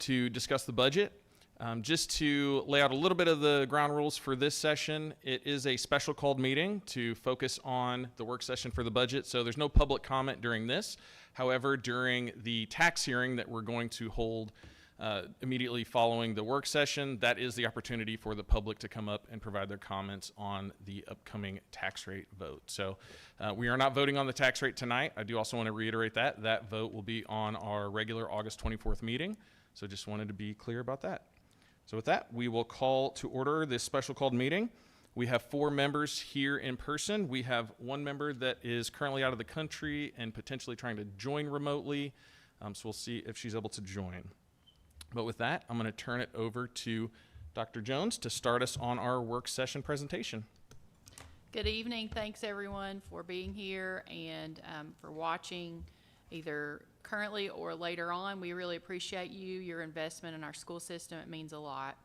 to discuss the budget. Just to lay out a little bit of the ground rules for this session, it is a special called meeting to focus on the work session for the budget, so there's no public comment during this. However, during the tax hearing that we're going to hold immediately following the work session, that is the opportunity for the public to come up and provide their comments on the upcoming tax rate vote. So we are not voting on the tax rate tonight. I do also want to reiterate that that vote will be on our regular August 24th meeting. So just wanted to be clear about that. So with that, we will call to order this special called meeting. We have 4 members here in person. We have 1 member that is currently out of the country and potentially trying to join remotely. So we'll see if she's able to join. But with that, I'm going to turn it over to Dr. Jones to start us on our work session presentation. Good evening. Thanks everyone for being here and for watching either currently or later on. We really appreciate your investment in our school system. It means a lot.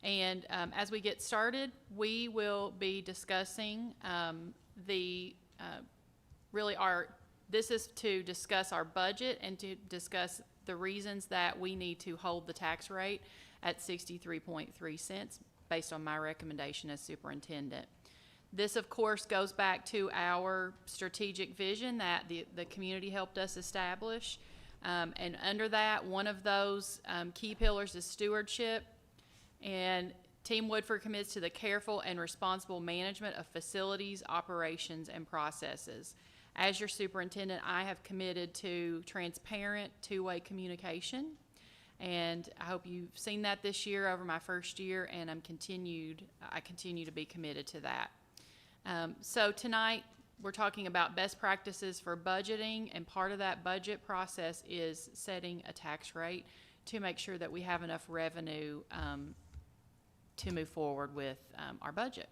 And as we get started, we will be discussing this is to discuss our budget and to discuss the reasons that we need to hold the tax rate at 63.3 cents based on my recommendation as superintendent. This, of course, goes back to our strategic vision that the community helped us establish. And under that, one of those key pillars is stewardship. And Team Woodford commits to the careful and responsible management of facilities, operations, and processes. As your superintendent, I have committed to transparent, two-way communication. And I hope you've seen that this year over my first year, and I continue to be committed to that. So tonight, we're talking about best practices for budgeting, and part of that budget process is setting a tax rate to make sure that we have enough revenue to move forward with our budget.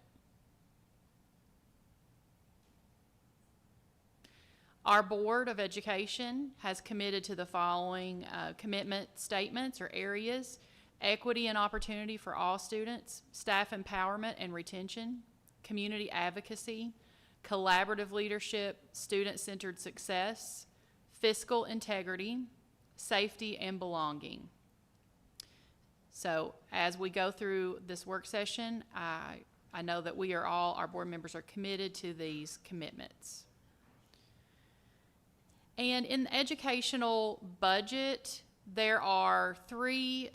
Our Board of Education has committed to the following commitment statements or areas: equity and opportunity for all students, staff empowerment and retention, community advocacy, collaborative leadership, student-centered success, fiscal integrity, safety, and belonging. So as we go through this work session, I know that our board members are committed to these commitments. And in the educational budget, there are three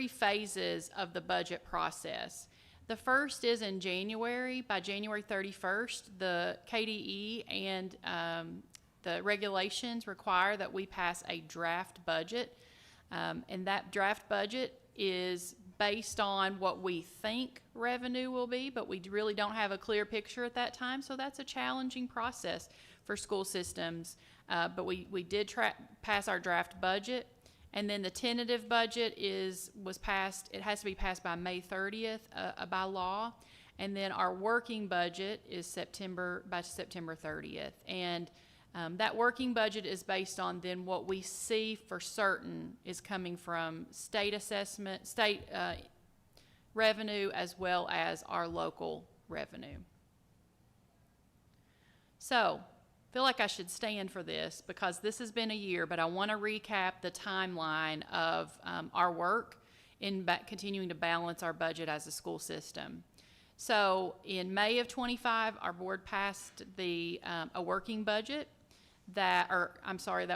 phases of the budget process. The first is in January. By January 31st, the KDE and the regulations require that we pass a draft budget. And that draft budget is based on what we think revenue will be, but we really don't have a clear picture at that time. So that's a challenging process for school systems. But we did pass our draft budget. And then the tentative budget was passed. It has to be passed by May 30th by law. And then our working budget is by September 30th. And that working budget is based on then what we see for certain is coming from state assessment, state revenue, as well as our local revenue. So I feel like I should stand for this because this has been a year, but I want to recap the timeline of our work in continuing to balance our budget as a school system. So in May of 25, our board passed a working budget that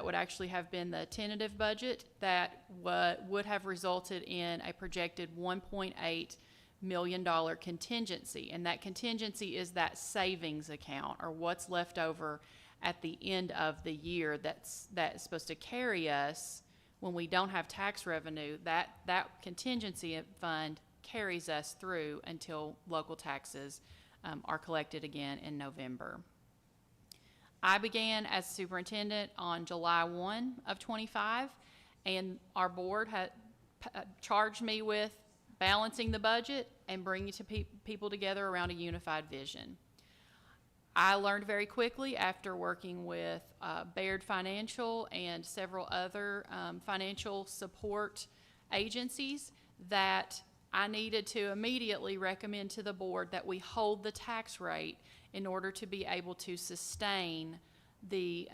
would actually have been the tentative budget that would have resulted in a projected $1.8 million contingency. And that contingency is that savings account, or what's left over at the end of the year that is supposed to carry us when we don't have tax revenue. That contingency fund carries us through until local taxes are collected again in November. I began as superintendent on July 1 of 25, and our board had charged me with balancing the budget and bringing people together around a unified vision. I learned very quickly after working with Baird Financial and several other financial support agencies that I needed to immediately recommend to the board that we hold the tax rate in order to be able to sustain the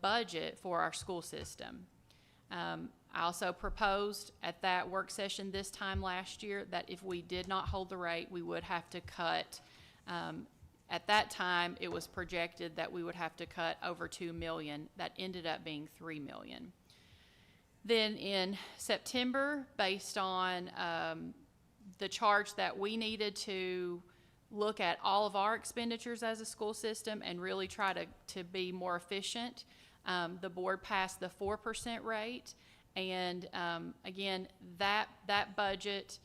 budget for our school system. I also proposed at that work session this time last year that if we did not hold the rate, we would have to cut, at that time, it was projected that we would have to cut over 2 million. That ended up being 3 million. Then in September, based on the charge that we needed to look at all of our expenditures as a school system and really try to be more efficient, the board passed the 4% rate. And again, that budget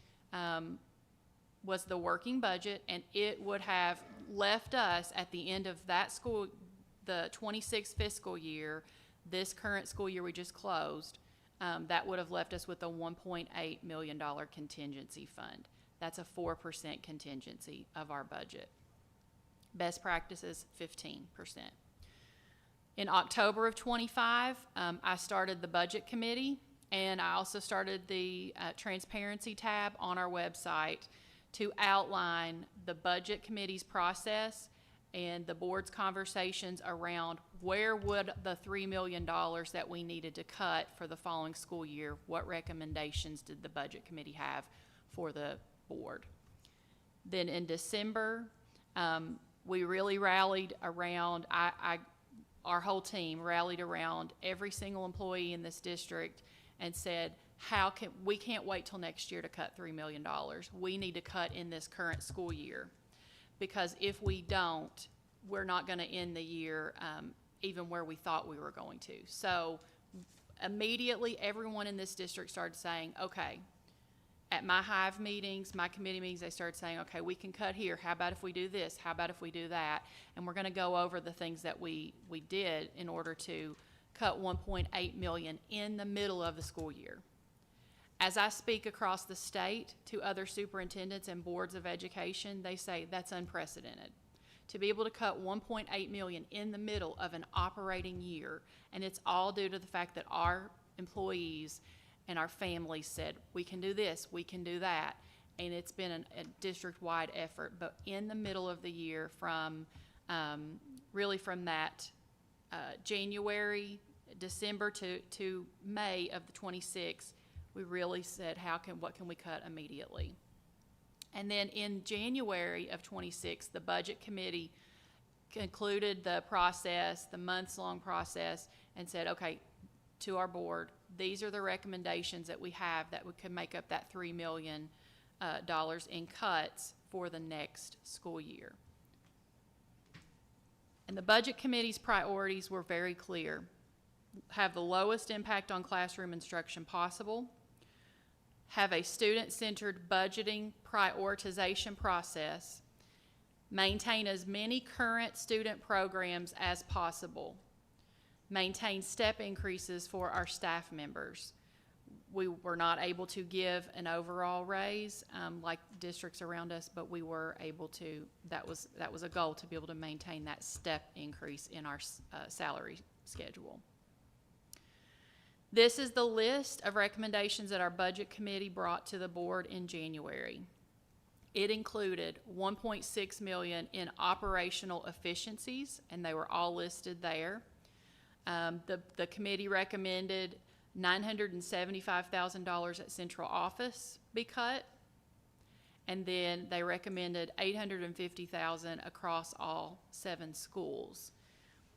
was the working budget, and it would have left us at the end of that school, the 26 fiscal year, this current school year we just closed, that would have left us with a $1.8 million contingency fund. That's a 4% contingency of our budget. Best practices, 15%. In October of 25, I started the budget committee, and I also started the transparency tab on our website to outline the budget committee's process and the board's conversations around where would the $3 million that we needed to cut for the following school year, what recommendations did the budget committee have for the board. Then in December, we really rallied around, our whole team rallied around every single employee in this district and said, we can't wait till next year to cut $3 million. We need to cut in this current school year, because if we don't, we're not going to end the year even where we thought we were going to. So immediately, everyone in this district started saying, okay, at my Hive meetings, my committee meetings, they started saying, okay, we can cut here. How about if we do this? How about if we do that? And we're going to go over the things that we did in order to cut $1.8 million in the middle of the school year. As I speak across the state to other superintendents and boards of education, they say that's unprecedented. To be able to cut $1.8 million in the middle of an operating year, and it's all due to the fact that our employees and our families said, we can do this, we can do that, and it's been a district-wide effort. But in the middle of the year, from really from that January, December to May of the 26th, we really said, what can we cut immediately? And then in January of 26, the budget committee concluded the process, the months-long process, and said, okay, to our board, these are the recommendations that we have that we could make up that $3 million in cuts for the next school year. And the budget committee's priorities were very clear. Have the lowest impact on classroom instruction possible, have a student-centered budgeting prioritization process, maintain as many current student programs as possible, maintain step increases for our staff members. We were not able to give an overall raise like districts around us, but we were able to, that was a goal, to be able to maintain that step increase in our salary schedule. This is the list of recommendations that our budget committee brought to the board in January. It included $1.6 million in operational efficiencies, and they were all listed there. The committee recommended $975,000 at central office be cut, and then they recommended $850,000 across all 7 schools.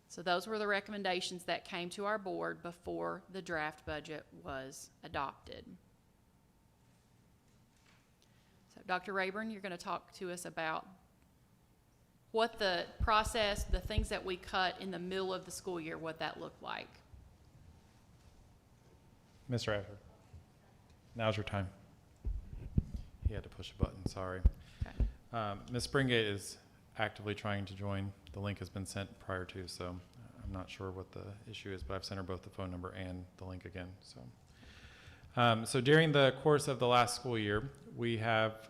So those were the recommendations that came to our board before the draft budget was adopted. So Dr. Rayburn, you're going to talk to us about what the process, the things that we cut in the middle of the school year, what that looked like. Mr. Ashford, now's your time. He had to push a button, sorry. Okay. Ms. Springate is actively trying to join. The link has been sent prior to, so I'm not sure what the issue is, but I've sent her both the phone number and the link again. So during the course of the last school year, we have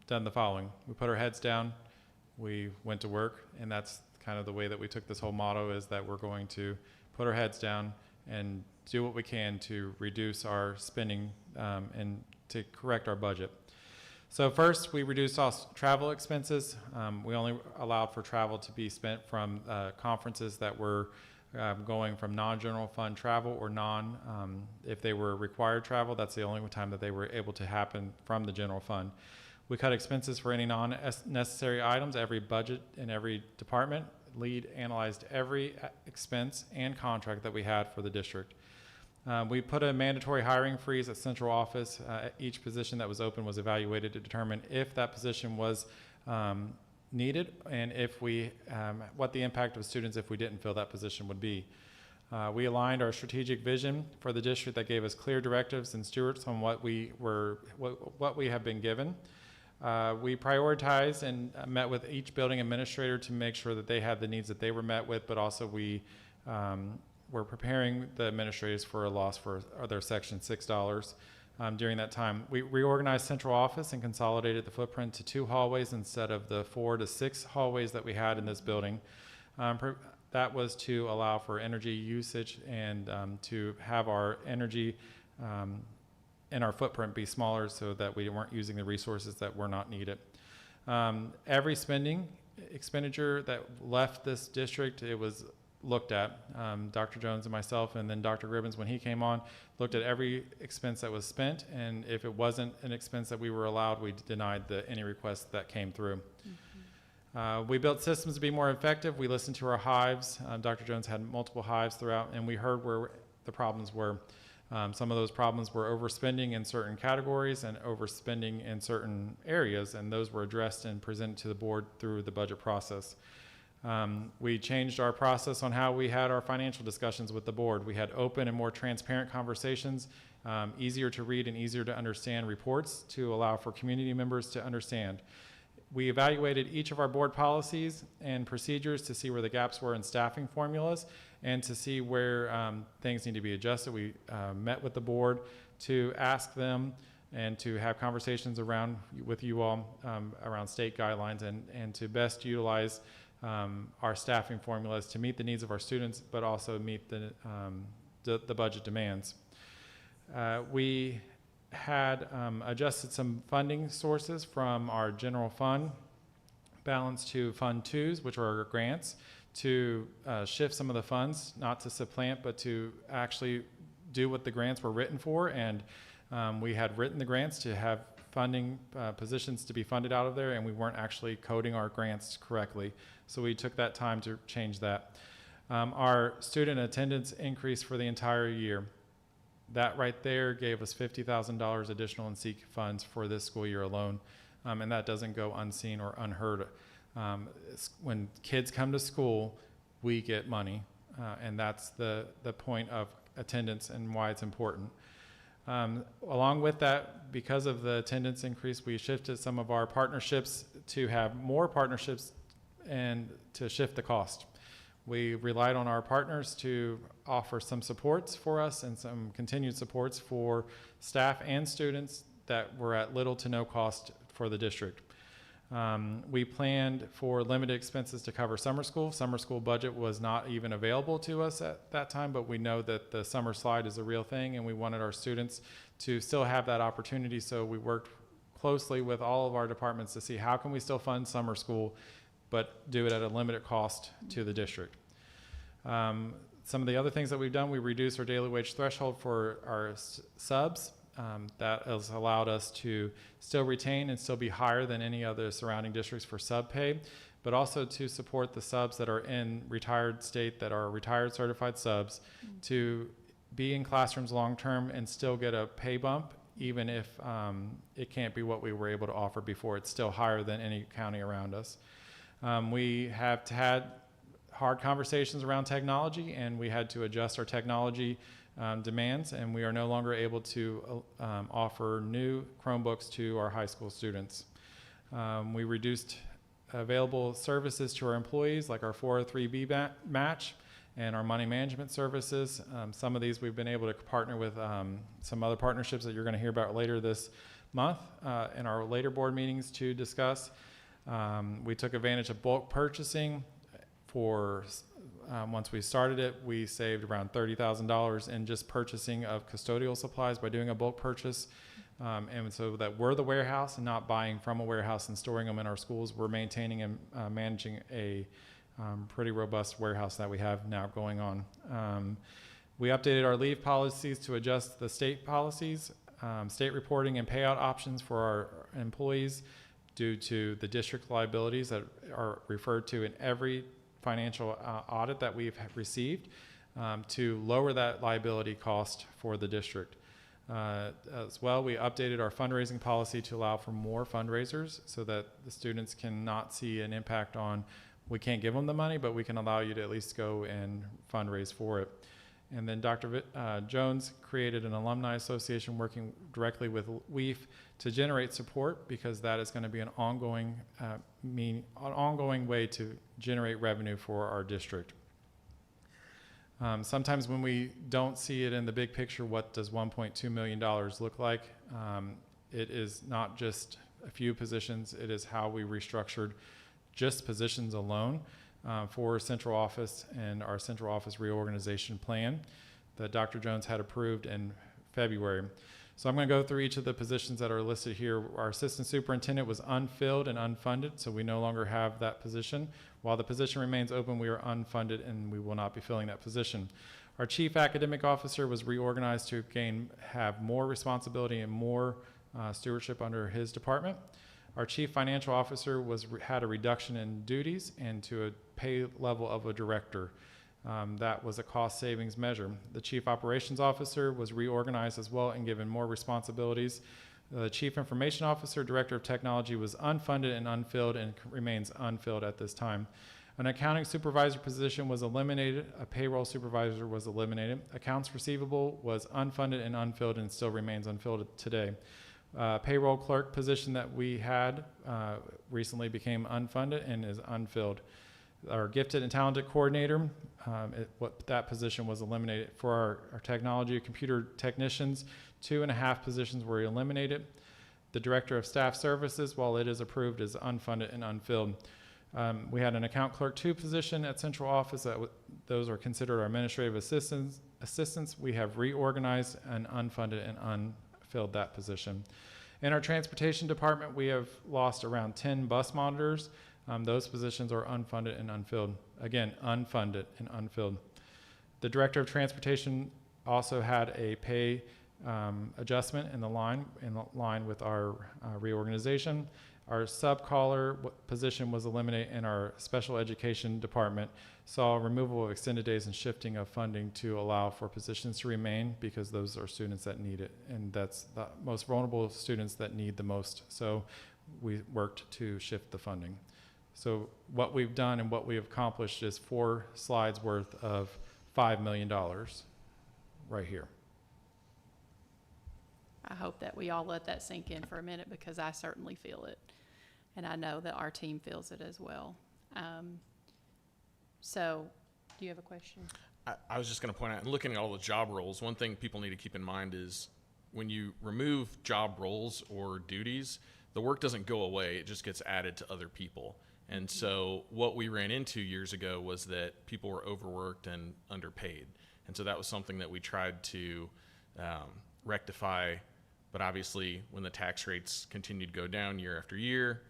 done the following. We put our heads down, we went to work, and that's kind of the way that we took this whole motto, is that we're going to put our heads down and do what we can to reduce our spending and to correct our budget. So first, we reduced all travel expenses. We only allowed for travel to be spent from conferences that were going from non-general fund travel or if they were required travel, that's the only time that they were able to happen from the general fund. We cut expenses for any non-necessary items. Every budget in every department lead analyzed every expense and contract that we had for the district. We put a mandatory hiring freeze at central office. Each position that was open was evaluated to determine if that position was needed and if what the impact of students if we didn't fill that position would be. We aligned our strategic vision for the district that gave us clear directives and stewards on what we have been given. We prioritized and met with each building administrator to make sure that they had the needs that they were met with, but also we were preparing the administrators for a loss for their Section 6 dollars. During that time, we reorganized central office and consolidated the footprint to 2 hallways instead of the 4 to 6 hallways that we had in this building. That was to allow for energy usage and to have our energy and our footprint be smaller so that we weren't using the resources that were not needed. Every expenditure that left this district, it was looked at. Dr. Jones and myself, and then Dr. Gribbins, when he came on, looked at every expense that was spent, and if it wasn't an expense that we were allowed, we denied any request that came through. We built systems to be more effective. We listened to our hives. Dr. Jones had multiple hives throughout, and we heard where the problems were. Some of those problems were overspending in certain categories and overspending in certain areas, and those were addressed and presented to the board through the budget process. We changed our process on how we had our financial discussions with the board. We had open and more transparent conversations, easier to read and easier to understand reports to allow for community members to understand. We evaluated each of our board policies and procedures to see where the gaps were in staffing formulas and to see where things need to be adjusted. We met with the board to ask them and to have conversations with you all around state guidelines and to best utilize our staffing formulas to meet the needs of our students, but also meet the budget demands. We had adjusted some funding sources from our general fund balance to Fund 2s, which are our grants, to shift some of the funds, not to supplant, but to actually do what the grants were written for. And we had written the grants to have funding positions to be funded out of there, and we weren't actually coding our grants correctly. So we took that time to change that. Our student attendance increased for the entire year. That right there gave us $50,000 additional in SEEK funds for this school year alone, and that doesn't go unseen or unheard. When kids come to school, we get money, and that's the point of attendance and why it's important. Along with that, because of the attendance increase, we shifted some of our partnerships to have more partnerships and to shift the cost. We relied on our partners to offer some supports for us and some continued supports for staff and students that were at little to no cost for the district. We planned for limited expenses to cover summer school. Summer school budget was not even available to us at that time, but we know that the summer slide is a real thing, and we wanted our students to still have that opportunity. So we worked closely with all of our departments to see how can we still fund summer school, but do it at a limited cost to the district. Some of the other things that we've done, we reduced our daily wage threshold for our subs. That has allowed us to still retain and still be higher than any other surrounding districts for sub pay, but also to support the subs that are in retired state, that are retired certified subs, to be in classrooms long term and still get a pay bump, even if it can't be what we were able to offer before. It's still higher than any county around us. We have had hard conversations around technology, and we had to adjust our technology demands, and we are no longer able to offer new Chromebooks to our high school students. We reduced available services to our employees, like our 403B match and our money management services. Some of these we've been able to partner with some other partnerships that you're going to hear about later this month in our later board meetings to discuss. We took advantage of bulk purchasing. Once we started it, we saved around $30,000 in just purchasing of custodial supplies by doing a bulk purchase. And so that we're the warehouse and not buying from a warehouse and storing them in our schools. We're maintaining and managing a pretty robust warehouse that we have now going on. We updated our leave policies to adjust the state policies, state reporting and payout options for our employees due to the district liabilities that are referred to in every financial audit that we've received, to lower that liability cost for the district. As well, we updated our fundraising policy to allow for more fundraisers so that the students can not see an impact on, we can't give them the money, but we can allow you to at least go and fundraise for it. And then Dr. Jones created an alumni association working directly with WEEF to generate support, because that is going to be an ongoing way to generate revenue for our district. Sometimes when we don't see it in the big picture, what does $1.2 million look like? It is not just a few positions, it is how we restructured just positions alone for central office and our central office reorganization plan that Dr. Jones had approved in February. So I'm going to go through each of the positions that are listed here. Our assistant superintendent was unfilled and unfunded, so we no longer have that position. While the position remains open, we are unfunded and we will not be filling that position. Our chief academic officer was reorganized to have more responsibility and more stewardship under his department. Our chief financial officer had a reduction in duties and to a pay level of a director. That was a cost savings measure. The chief operations officer was reorganized as well and given more responsibilities. The chief information officer, director of technology, was unfunded and unfilled and remains unfilled at this time. An accounting supervisor position was eliminated. A payroll supervisor was eliminated. Accounts receivable was unfunded and unfilled and still remains unfilled today. Payroll clerk position that we had recently became unfunded and is unfilled. Our gifted and talented coordinator, that position was eliminated. For our technology computer technicians, 2.5 positions were eliminated. The director of staff services, while it is approved, is unfunded and unfilled. We had an account clerk 2 position at central office. Those are considered our administrative assistants. We have reorganized and unfunded and unfilled that position. In our transportation department, we have lost around 10 bus monitors. Those positions are unfunded and unfilled. Again, unfunded and unfilled. The director of transportation also had a pay adjustment in line with our reorganization. Our sub-caller position was eliminated, and our special education department saw removal of extended days and shifting of funding to allow for positions to remain, because those are students that need it, and that's the most vulnerable students that need the most. So we worked to shift the funding. So what we've done and what we have accomplished is 4 slides worth of $5 million right here. I hope that we all let that sink in for a minute, because I certainly feel it. And I know that our team feels it as well. So, do you have a question? I was just going to point out, and looking at all the job roles, one thing people need to keep in mind is when you remove job roles or duties, the work doesn't go away, it just gets added to other people. And so what we ran into years ago was that people were overworked and underpaid. And so that was something that we tried to rectify. But obviously, when the tax rates continued to go down year after year,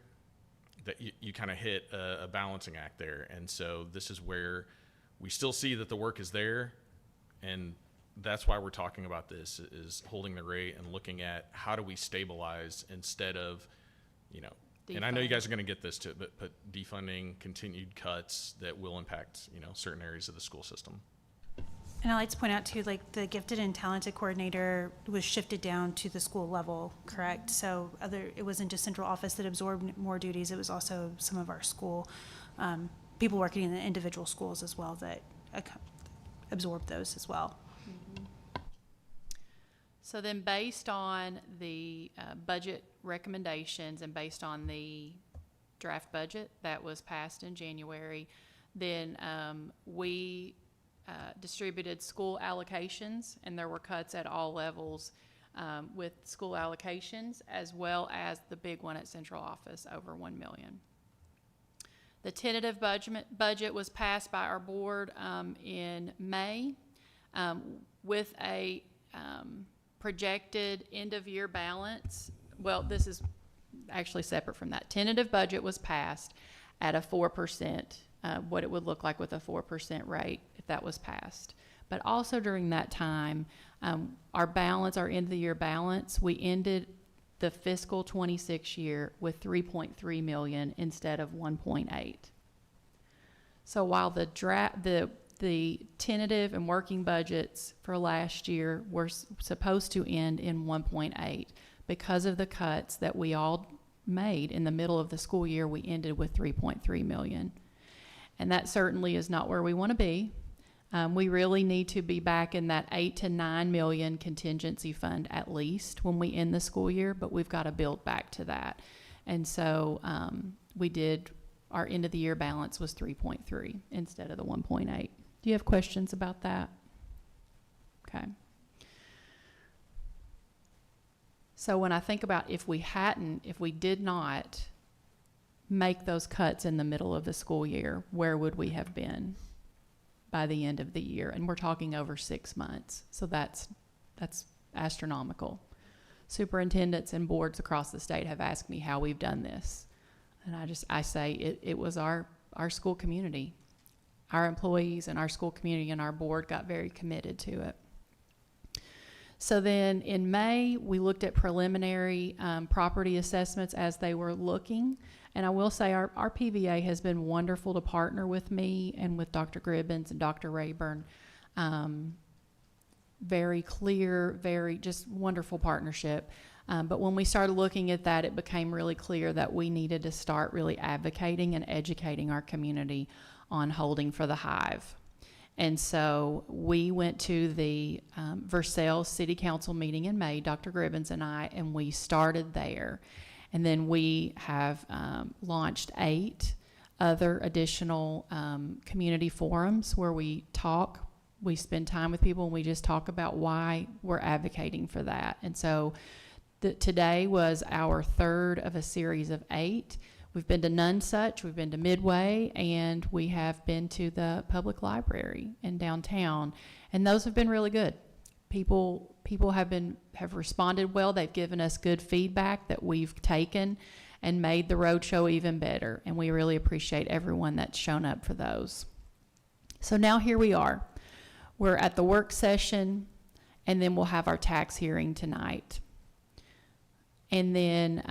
that you kind of hit a balancing act there. And so this is where we still see that the work is there. And that's why we're talking about this, is holding the rate and looking at how do we stabilize instead of, and I know you guys are going to get this too, but defunding, continued cuts that will impact, certain areas of the school system. And I'd like to point out too, like the gifted and talented coordinator was shifted down to the school level, correct? So it wasn't just central office that absorbed more duties, it was also some of our school, people working in the individual schools as well that absorbed those as well. Mm-hmm. So then, based on the budget recommendations and based on the draft budget that was passed in January, then we distributed school allocations, and there were cuts at all levels with school allocations, as well as the big one at central office, over $1 million. The tentative budget was passed by our board in May with a projected end-of-year balance. Well, this is actually separate from that. Tentative budget was passed at a 4% what it would look like with a 4% rate if that was passed. But also during that time, our balance, our end of the year balance, we ended the fiscal 26 year with 3.3 million instead of 1.8. So while the tentative and working budgets for last year were supposed to end in 1.8, because of the cuts that we all made in the middle of the school year, we ended with 3.3 million. And that certainly is not where we want to be. We really need to be back in that 8 to 9 million contingency fund at least when we end the school year, but we've got to build back to that. And so our end of the year balance was 3.3 instead of the 1.8. Do you have questions about that? Okay. So when I think about if we did not make those cuts in the middle of the school year, where would we have been by the end of the year? And we're talking over 6 months. So that's astronomical. Superintendents and boards across the state have asked me how we've done this. And I say it was our school community. Our employees and our school community and our board got very committed to it. So then in May, we looked at preliminary property assessments as they were looking. And I will say our PVA has been wonderful to partner with me and with Dr. Gribbins and Dr. Rayburn. Very clear, very just wonderful partnership. But when we started looking at that, it became really clear that we needed to start really advocating and educating our community on holding for the hive. And so we went to the Versailles City Council meeting in May, Dr. Gribbins and I, and we started there. And then we have launched 8 other additional community forums where we talk, we spend time with people, and we just talk about why we're advocating for that. And so today was our 3rd of a series of 8. We've been to Nonesuch, we've been to Midway, and we have been to the public library in downtown, and those have been really good. People have responded well. They've given us good feedback that we've taken and made the roadshow even better, and we really appreciate everyone that's shown up for those. So now here we are. We're at the work session, and then we'll have our tax hearing tonight. And then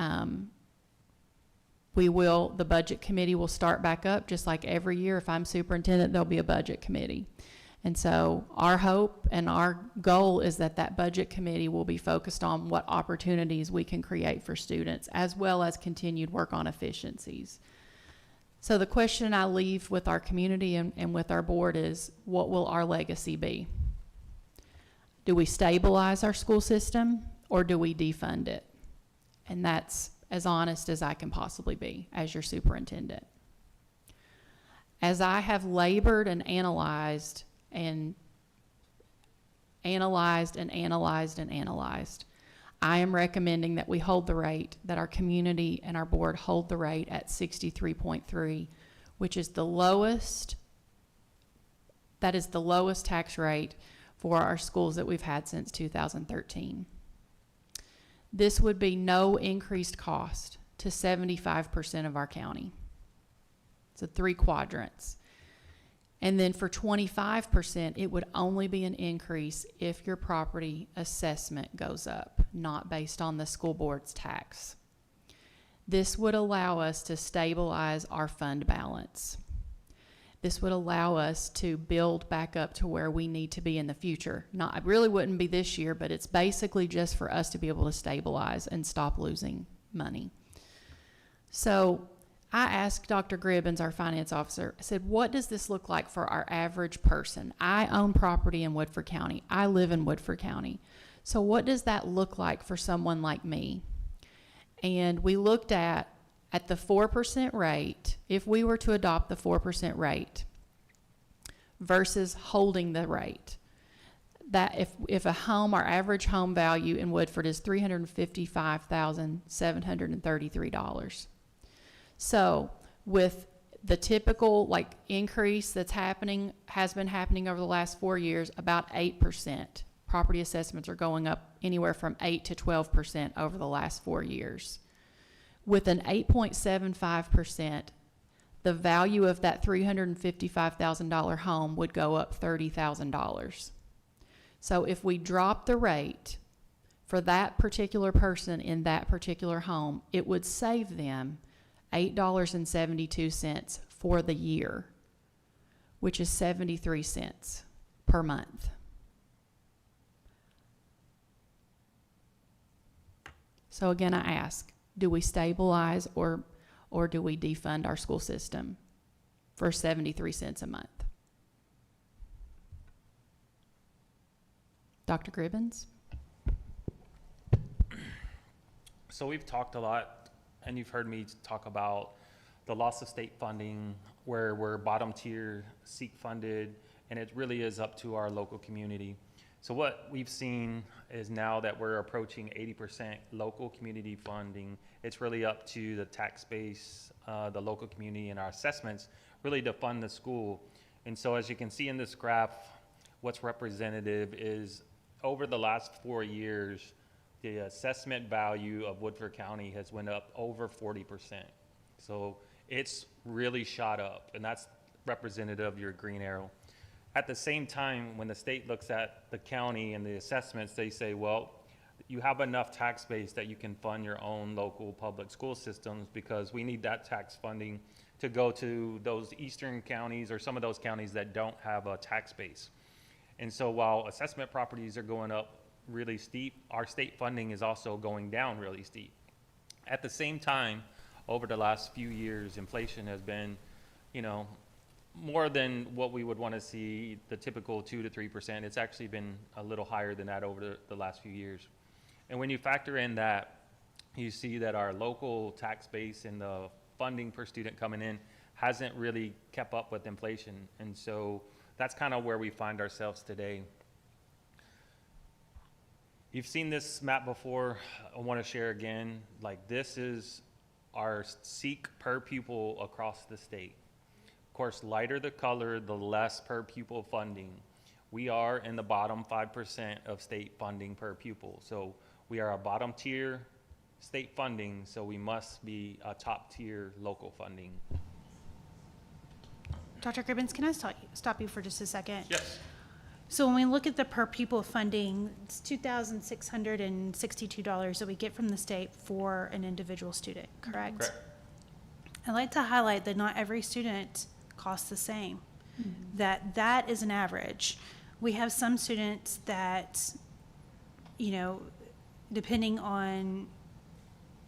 the budget committee will start back up just like every year. If I'm superintendent, there'll be a budget committee. And so our hope and our goal is that budget committee will be focused on what opportunities we can create for students, as well as continued work on efficiencies. So the question I leave with our community and with our board is, what will our legacy be? Do we stabilize our school system, or do we defund it? And that's as honest as I can possibly be as your superintendent. As I have labored and analyzed, I am recommending that we hold the rate, that our community and our board hold the rate at 63.3, which is the lowest, that is the lowest tax rate for our schools that we've had since 2013. This would be no increased cost to 75% of our county. So 3 quadrants. And then for 25%, it would only be an increase if your property assessment goes up, not based on the school board's tax. This would allow us to stabilize our fund balance. This would allow us to build back up to where we need to be in the future. It really wouldn't be this year, but it's basically just for us to be able to stabilize and stop losing money. So I asked Dr. Gribbins, our finance officer, I said, what does this look like for our average person? I own property in Woodford County. I live in Woodford County. So what does that look like for someone like me? And we looked at the 4% rate, if we were to adopt the 4% rate versus holding the rate, that if a home, our average home value in Woodford is $355,733. So with the typical increase that's has been happening over the last 4 years, about 8%. Property assessments are going up anywhere from 8 to 12% over the last 4 years. With an 8.75%, the value of that $355,000 home would go up $30,000. So if we drop the rate for that particular person in that particular home, it would save them $8.72 for the year, which is 73 cents per month. So again, I ask, do we stabilize or do we defund our school system for 73 cents a month? Dr. Gribbins? So we've talked a lot, and you've heard me talk about the loss of state funding, where we're bottom tier, SEEK funded, and it really is up to our local community. So what we've seen is now that we're approaching 80% local community funding, it's really up to the tax base, the local community, and our assessments really to fund the school. And so as you can see in this graph, what's representative is over the last 4 years, the assessment value of Woodford County has went up over 40%. So it's really shot up, and that's representative of your green arrow. At the same time, when the state looks at the county and the assessments, they say, well, you have enough tax base that you can fund your own local public school systems, because we need that tax funding to go to those eastern counties or some of those counties that don't have a tax base. And so while assessment properties are going up really steep, our state funding is also going down really steep. At the same time, over the last few years, inflation has been, more than what we would want to see, the typical 2 to 3%. It's actually been a little higher than that over the last few years. And when you factor in that, you see that our local tax base and the funding per student coming in hasn't really kept up with inflation. And so that's kind of where we find ourselves today. You've seen this map before. I want to share again. Like, this is our SEEK per pupil across the state. Of course, lighter the color, the less per pupil funding. We are in the bottom 5% of state funding per pupil. So we are a bottom tier state funding, so we must be a top tier local funding. Dr. Gribbins, can I stop you for just a second? Yes. So when we look at the per pupil funding, it's $2,662 that we get from the state for an individual student, correct? Correct. I'd like to highlight that not every student costs the same. That is an average. We have some students that, depending on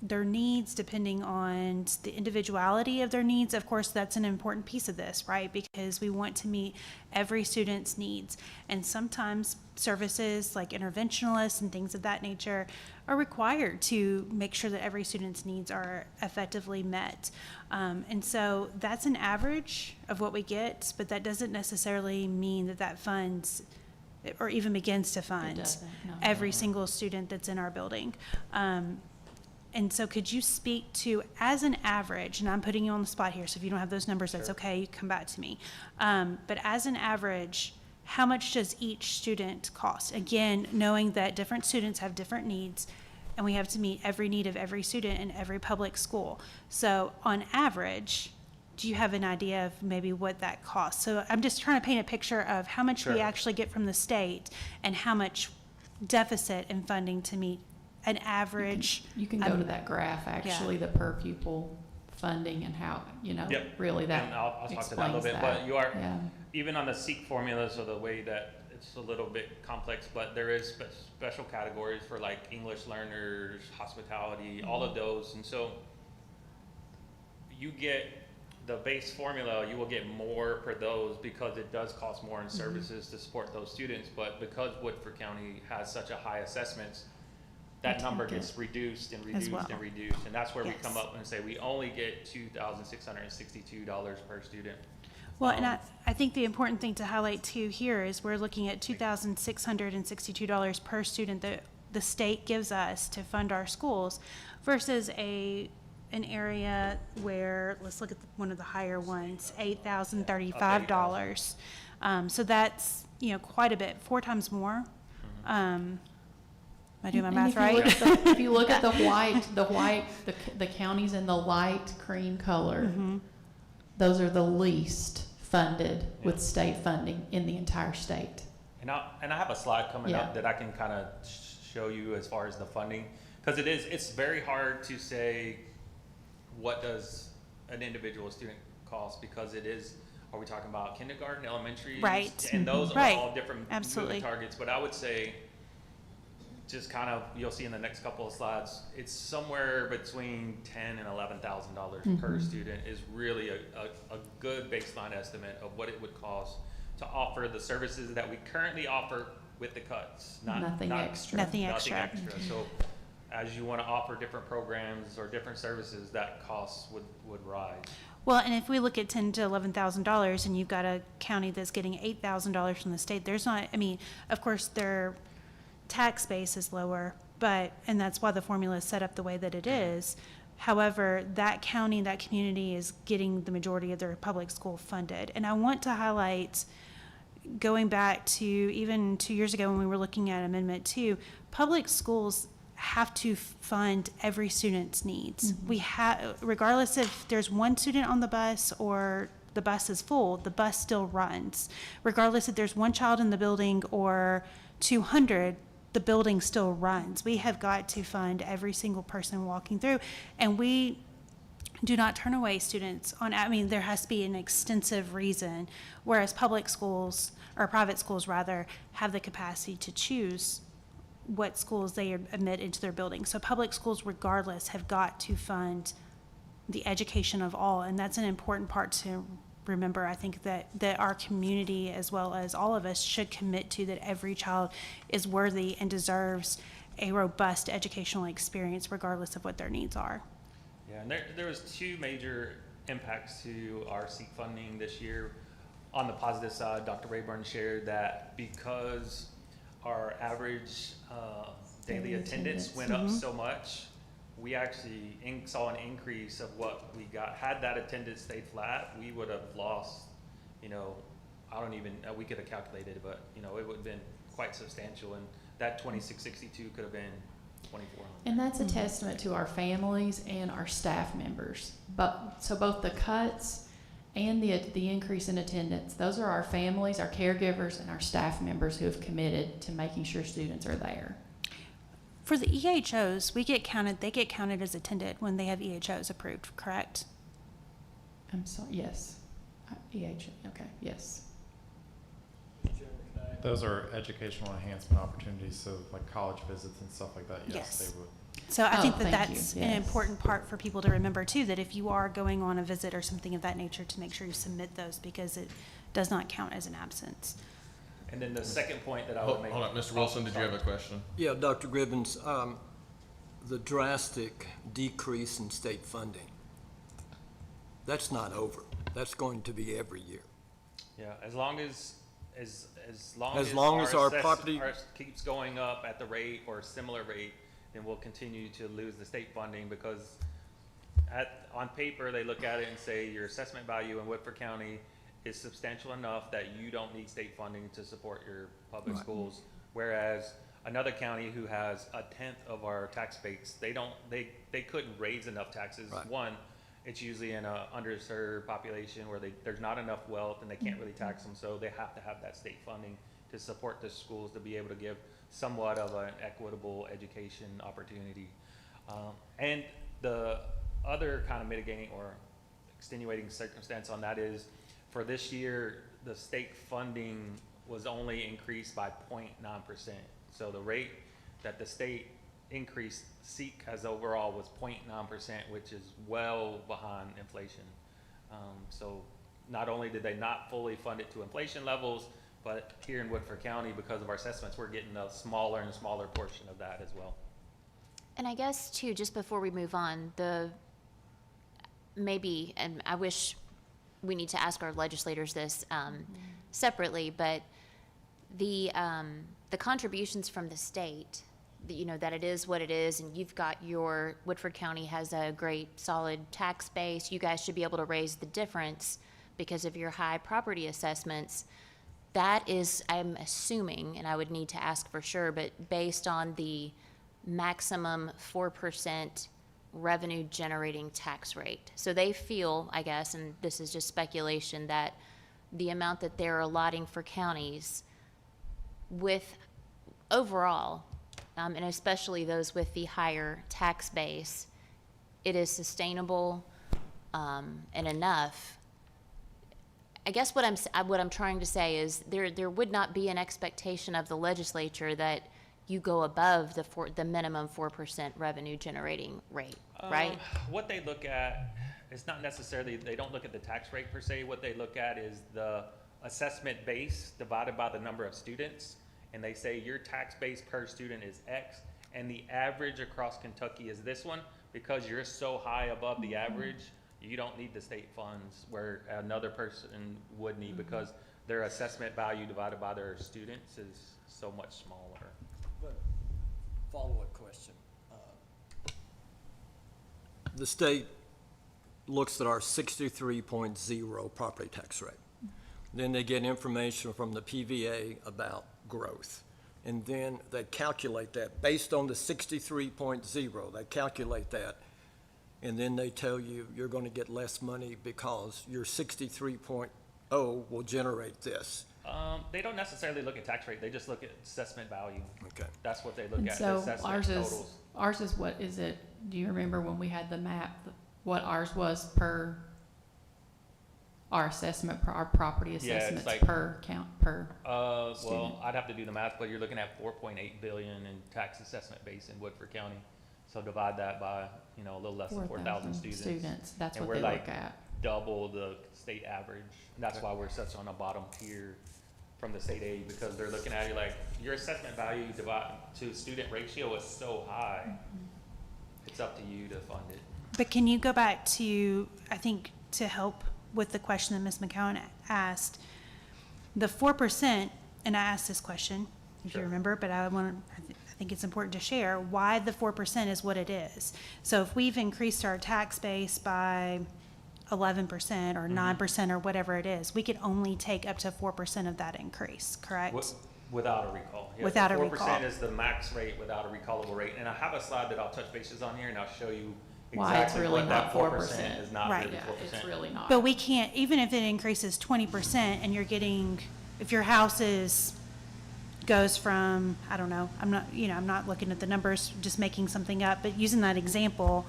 their needs, depending on the individuality of their needs, of course, that's an important piece of this, right? Because we want to meet every student's needs. And sometimes services like interventionalists and things of that nature are required to make sure that every student's needs are effectively met. And so that's an average of what we get, but that doesn't necessarily mean that that funds or even begins to fund doesn't, no. every single student that's in our building. And so could you speak to, as an average, and I'm putting you on the spot here, so if you don't have those numbers, that's okay, you come back to me. But as an average, how much does each student cost? Again, knowing that different students have different needs, and we have to meet every need of every student in every public school. So on average, do you have an idea of maybe what that costs? So I'm just trying to paint a picture of how much we Sure. actually get from the state and how much deficit in funding to meet an average. You can go to that graph, actually, the per pupil funding and how, Yep. really that And I'll talk to that a explains little bit, that. but you are, Yeah. even on the SEEK formula, so the way that it's a little bit complex, but there is special categories for like English learners, hospitality, all of those. And so you get the base formula, you will get more for those because it does cost more in services to support those students. But because Woodford County has such a high assessments, that number gets reduced and reduced well. and reduced. And that's where we come Yes. up and say we only get $2,662 per student. Well, and I think the important thing to highlight too here is we're looking at $2,662 per student that the state gives us to fund our schools versus an area where, let's look at one of the higher ones, $8,035. So that's, quite a bit, 4 times more. Am I doing my And math if you right? look at if you look at the white, the counties in the light cream color, Those are the least funded Yeah. with state funding in the entire state. And I have a slide coming Yeah. up that I can kind of show you as far as the funding, because it's very hard to say what does an individual student cost, because it is, are we talking about kindergarten, elementary? Right. And those Right. are all different moving Absolutely. targets, but I would say, just kind of, you'll see in the next couple of slides, it's somewhere between $10,000 and $11,000 per Mhm. student is really a good baseline estimate of what it would cost to offer the services that we currently offer with the cuts, Nothing extra. Nothing Nothing extra. extra. So as you want to offer different programs or different services, that cost would rise. Well, and if we look at $10,000 to $11,000 and you've got a county that's getting $8,000 from the state, there's not, I mean, of course, their tax base is lower, but, and that's why the formula is set up the way that it is. However, that county, that community is getting the majority of their public school funded. And I want to highlight, going back to even 2 years ago when we were looking at Amendment 2, public schools have to fund every student's needs. We have, regardless if there's one student on the bus or the bus is full, the bus still runs. Regardless if there's one child in the building or 200, the building still runs. We have got to fund every single person walking through, and we do not turn away students on, I mean, there has to be an extensive reason, whereas public schools, or private schools rather, have the capacity to choose what schools they admit into their building. So public schools, regardless, have got to fund the education of all, and that's an important part to remember. I think that our community, as well as all of us, should commit to that every child is worthy and deserves a robust educational experience, regardless of what their needs are. Yeah, and there was two major impacts to our SEEK funding this year. On the positive side, Dr. Rayburn shared that because our average daily Daily attendance attendance. went up so much, we actually saw an increase of what we got. Had that attendance stayed flat, we would have lost, you know, I don't even, we could have calculated it, but, you know, it would have been quite substantial, and that 2662 could have been 2400. And that's a testament to our families and our staff members. But, so both the cuts and the increase in attendance, those are our families, our caregivers, and our staff members who have committed to making sure students are there. For the EHOs, they get counted as attended when they have EHOs approved, correct? I'm sorry, yes. Okay, yes. Those are educational enhancement opportunities, so like college visits and stuff like that, yes, Yes. they would. So I Oh, think that thank you. that's an Yes. important part for people to remember too, that if you are going on a visit or something of that nature, to make sure you submit those, because it does not count as an absence. And then the second point that I would Hold make. on, Mr. Wilson, did you have a question? Yeah, Dr. Gribbins, the drastic decrease in state funding, that's not over. That's going to be every year. Yeah, as long as As long as our property- ours keeps going up at the rate or similar rate, then we'll continue to lose the state funding, because on paper, they look at it and say your assessment value in Whitford County is substantial enough that you don't need state funding to support your public Right. schools. Whereas another county who has a tenth of our tax base, they couldn't raise enough taxes. Right. One, it's usually in a underserved population where there's not enough wealth and they can't really tax them, so they have to have that state funding to support the schools to be able to give somewhat of an equitable education opportunity. And the other kind of mitigating or extenuating circumstance on that is, for this year, the state funding was only increased by 0.9%. So the rate that the state increased SEEK as overall was 0.9%, which is well behind inflation. So not only did they not fully fund it to inflation levels, but here in Woodford County, because of our assessments, we're getting a smaller and smaller portion of that as well. And I guess too, just before we move on, maybe, and I wish we need to ask our legislators this separately, but the contributions from the state, that it is what it is, and you've got Woodford County has a great solid tax base. You guys should be able to raise the difference because of your high property assessments. That is, I'm assuming, and I would need to ask for sure, but based on the maximum 4% revenue generating tax rate. So they feel, I guess, and this is just speculation, that the amount that they're allotting for counties with overall, and especially those with the higher tax base, it is sustainable and enough. I guess what I'm trying to say is there would not be an expectation of the legislature that you go above the minimum 4% revenue generating rate, right? What they look at is not necessarily, they don't look at the tax rate per se. What they look at is the assessment base divided by the number of students. And they say your tax base per student is X, and the average across Kentucky is this one. Because you're so high above the average, you don't need the state funds where another person would need, because their assessment value divided by their students is so much smaller. But follow-up question. The state looks at our 63.0 property tax rate. Then they get information from the PVA about growth. And then they calculate that based on the 63.0, they calculate that. And then they tell you you're going to get less money because your 63.0 will generate this. They don't necessarily look at tax rate, they just look at assessment value. Okay. That's what they look And at, the so assessment totals. ours is what is it, do you remember when we had the map, what ours was per, our assessment, our property it's assessments like- per count, per, Well, student. I'd have to do the math, but you're looking at 4.8 billion in tax assessment base in Woodford County. So divide that by, a little less than 4,000 students. That's And what we're they like look at. double the state average. And that's why we're such on a bottom tier from the state aid, because they're looking at you like, your assessment value divide to student ratio is so high. It's up to you to fund it. But can you go back to, I think, to help with the question that Ms. McCowan asked, the 4%, and I asked this question, if you Sure. remember, but I think it's important to share why the 4% is what it is. So if we've increased our tax base by 11% or 9% or whatever it is, we could only take up to 4% of that increase, correct? Without a recall. Yes, Without a recall. 4% is the max rate without a recallable rate. And I have a slide that I'll touch bases on here, and I'll show you Why it's exactly really what not that 4%. 4% is not Right. really Yeah, 4%. it's really not. But we can't, even if it increases 20% and you're getting, if your house goes from, I don't know, I'm not looking at the numbers, just making something up, but using that example,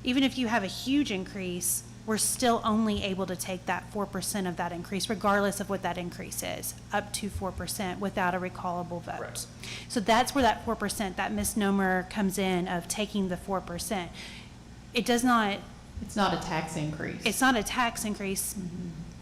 even if you have a huge increase, we're still only able to take that 4% of that increase, regardless of what that increase is, up to 4% without a recallable vote. Correct. So that's where that 4%, that misnomer comes in of taking the 4%. It does not, It's not a tax increase. it's not a tax increase.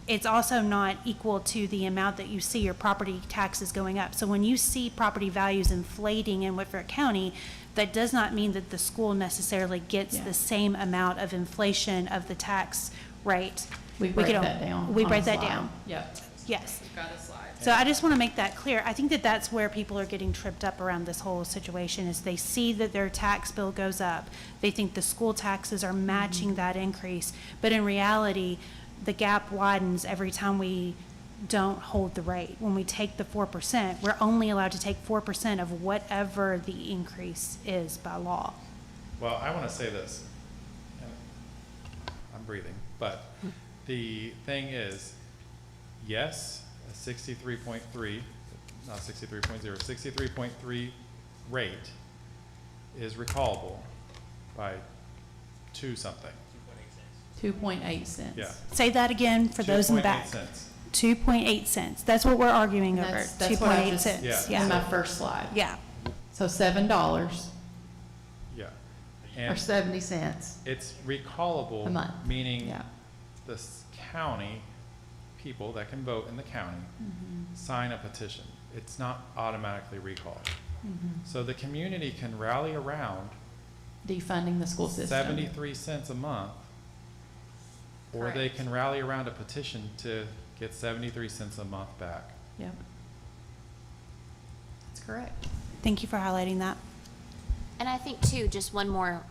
It's also not equal to the amount that you see your property taxes going up. So when you see property values inflating in Whitford County, that does not mean that the school necessarily gets Yeah. the same amount of inflation of the tax rate. We break could that down. We on break a that slide. down. Yep. Yes. We've got a slide. So I just want to make that clear. I think that that's where people are getting tripped up around this whole situation, is they see that their tax bill goes up. They think the school taxes are matching that increase. But in reality, the gap widens every time we don't hold the rate. When we take the 4%, we're only allowed to take 4% of whatever the increase is by law. Well, I want to say this, and I'm breathing, but the thing is, yes, a 63.3, not 63.0, 63.3 rate is recallable by 2 something. 2.8 cents. Yeah. Say that again for those in the 2.8 back. cents. 2.8 cents. That's what we're arguing over. That's what I 2.8 just- cents. Yeah. In my Yeah. first slide. Yeah. So $7 Yeah. or And 70 cents. it's recallable, A month. meaning Yeah. the county, people that can vote in the county, sign a petition. It's not automatically recalled. So the community can rally around Defunding the school system. 73 cents a month, or they Correct. can rally around a petition to get 73 cents a month back. Yep. That's correct. Thank you for highlighting that. And I think too, just one more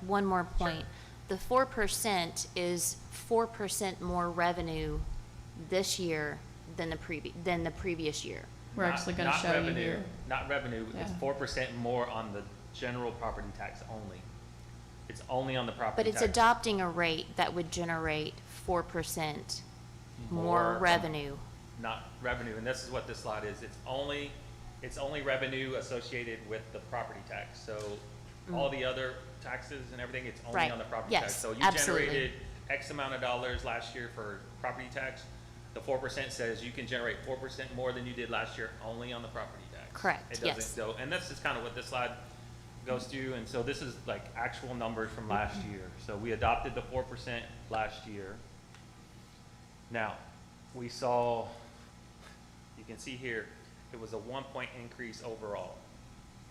point. The 4% is 4% more revenue this year than the previous year. We're actually going to Not show you revenue, here. Not revenue, it's Yeah. 4% more on the general property tax only. It's only on the But property it's tax. adopting a rate that would generate 4% more More. revenue. Not revenue, and this is what this slide is. It's only revenue associated with the property tax. So all the other taxes and everything, it's only Right. on the property Yes, tax. So you absolutely. generated X amount of dollars last year for property tax. The 4% says you can generate 4% more than you did last year only on the property tax. Correct, It yes. doesn't go, and this is kind of what this slide goes to, and so this is like actual numbers from last year. So we adopted the 4% last year. Now, we saw, you can see here, it was a 1 point increase overall.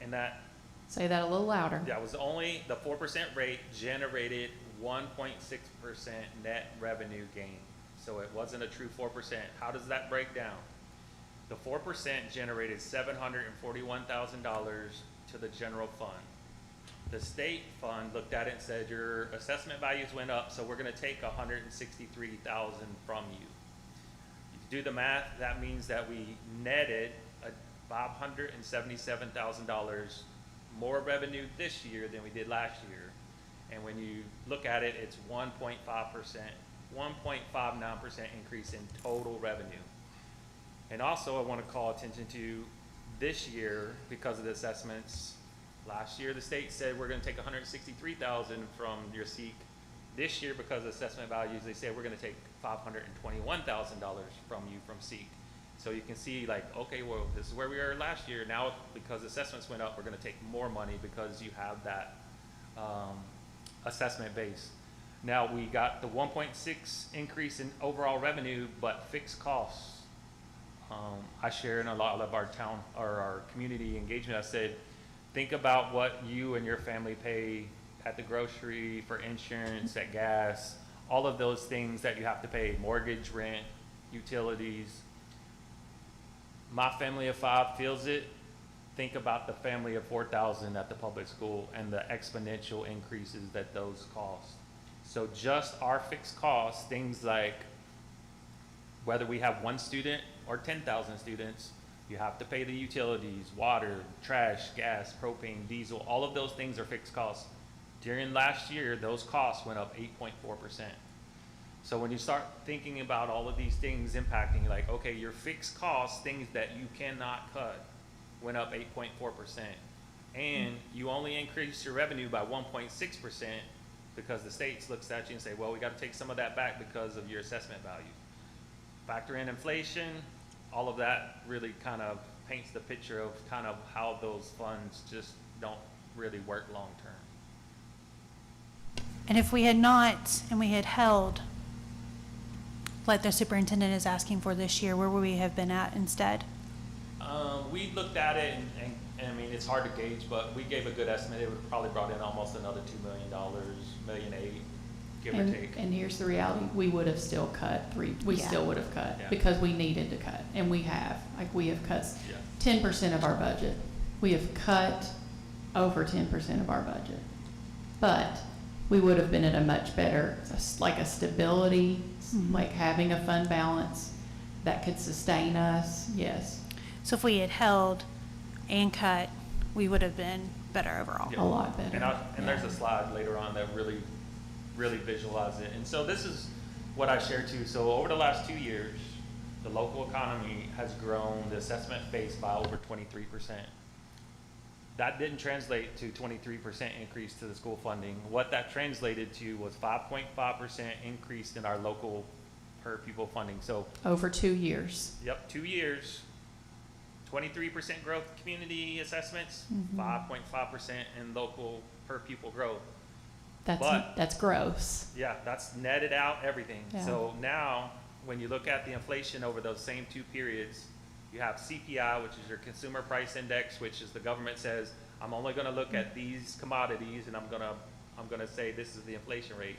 And that Say that a little louder. was only, the 4% rate generated 1.6% net revenue gain. So it wasn't a true 4%. How does that break down? The 4% generated $741,000 to the general fund. The state fund looked at it and said, your assessment values went up, so we're gonna take $163,000 from you. If you do the math, that means that we netted $577,000 more revenue this year than we did last year. And when you look at it, it's 1.59% increase in total revenue. And also, I want to call attention to this year, because of the assessments. Last year, the state said we're going to take $163,000 from your SEEK. This year, because of assessment values, they said we're going to take $521,000 from you from SEEK. So you can see, like, okay, well, this is where we were last year. Now, because assessments went up, we're going to take more money because you have that assessment base. Now, we got the 1.6 increase in overall revenue, but fixed costs. I share in a lot of our town or our community engagement. I said, think about what you and your family pay at the grocery, for insurance, at gas, all of those things that you have to pay, mortgage, rent, utilities. My family of 5 feels it. Think about the family of 4,000 at the public school and the exponential increases that those cost. So just our fixed costs, things like whether we have 1 student or 10,000 students, you have to pay the utilities, water, trash, gas, propane, diesel, all of those things are fixed costs. During last year, those costs went up 8.4%. So when you start thinking about all of these things impacting, like, okay, your fixed costs, things that you cannot cut, went up 8.4%. And you only increased your revenue by 1.6% because the state looks at you and say, well, we got to take some of that back because of your assessment value. Factor in inflation, all of that really kind of paints the picture of kind of how those funds just don't really work long term. And if we had not, and we had held, like the superintendent is asking for this year, where would we have been at instead? We looked at it and I mean, it's hard to gauge, but we gave a good estimate. It would have probably brought in almost another $2 million, $1.8 million, give or take. And here's the reality, we would have still cut we Yeah. still would have cut Yeah. because we needed to cut, and we have. Like, we have cut Yeah. 10% of our budget. We have cut over 10% of our budget. But we would have been at a much better, like a stability, like having a fund balance that could sustain us, yes, So if we had held and cut, we would have been better overall. Yeah. a lot better. And there's Yeah. a slide later on that really visualizes it. And so this is what I share too. So over the last 2 years, the local economy has grown the assessment base by over 23%. That didn't translate to 23% increase to the school funding. What that translated to was 5.5% increase in our local per pupil funding. So, Over 2 years. yep, 2 years, 23% growth community assessments, 5.5% in local per pupil growth. But- That's gross. Yeah, that's netted out everything. Yeah. So now, when you look at the inflation over those same 2 periods, you have CPI, which is your consumer price index, which is the government says, I'm only gonna look at these commodities and I'm gonna say this is the inflation rate.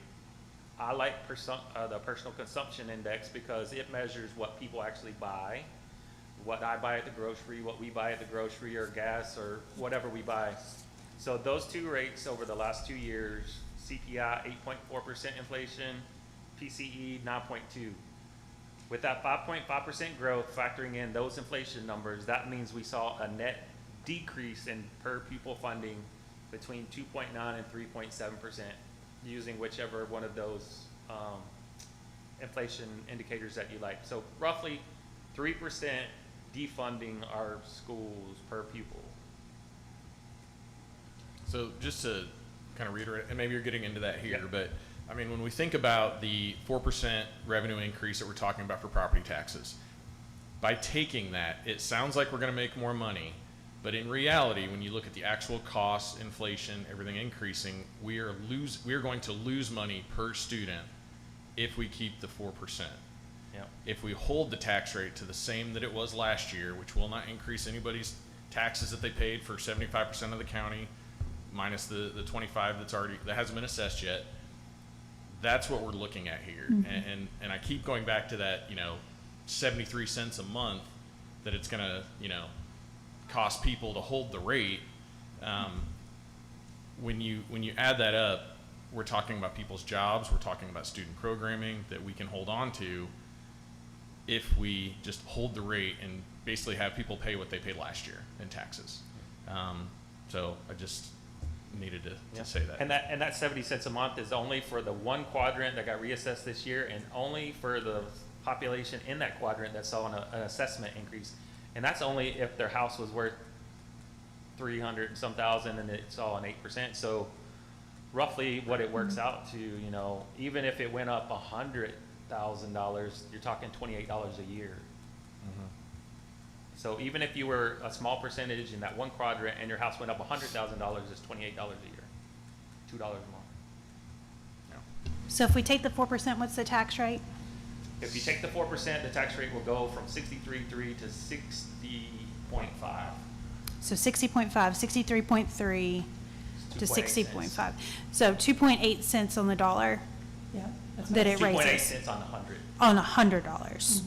I like the personal consumption index because it measures what people actually buy, what I buy at the grocery, what we buy at the grocery, or gas, or whatever we buy. So those 2 rates over the last 2 years, CPI 8.4% inflation, PCE 9.2. With that 5.5% growth factoring in those inflation numbers, that means we saw a net decrease in per pupil funding between 2.9 and 3.7%, using whichever one of those inflation indicators that you like. So roughly 3% defunding our schools per pupil. So just to kind of reiterate, and maybe you're getting into that here, Yeah. but I mean, when we think about the 4% revenue increase that we're talking about for property taxes, by taking that, it sounds like we're going to make more money, but in reality, when you look at the actual costs, inflation, everything increasing, we are going to lose money per student if we keep the 4%. Yeah. If we hold the tax rate to the same that it was last year, which will not increase anybody's taxes that they paid for 75% of the county, minus the 25 that hasn't been assessed yet, that's what we're looking at here. And I keep going back to that, 73 cents a month that it's gonna, cost people to hold the rate. When you add that up, we're talking about people's jobs, we're talking about student programming that we can hold on to if we just hold the rate and basically have people pay what they paid last year in taxes. So I just needed to say that. And that 70 cents a month is only for the one quadrant that got reassessed this year, and only for the population in that quadrant that saw an assessment increase. And that's only if their house was worth 300 and some thousand and it saw an 8%. So roughly what it works out to, even if it went up $100,000, you're talking $28 a year. So even if you were a small percentage in that one quadrant and your house went up $100,000, it's $28 a year, $2 a month. So if we take the 4%, what's the tax rate? If you take the 4%, the tax rate will go from 63.3 to 60.5. So 60.5, 63.3 to 2.8 60.5. So 2.8 cents on the dollar Yeah. That's that nice. it 2.8 raises cents on the 100. on $100.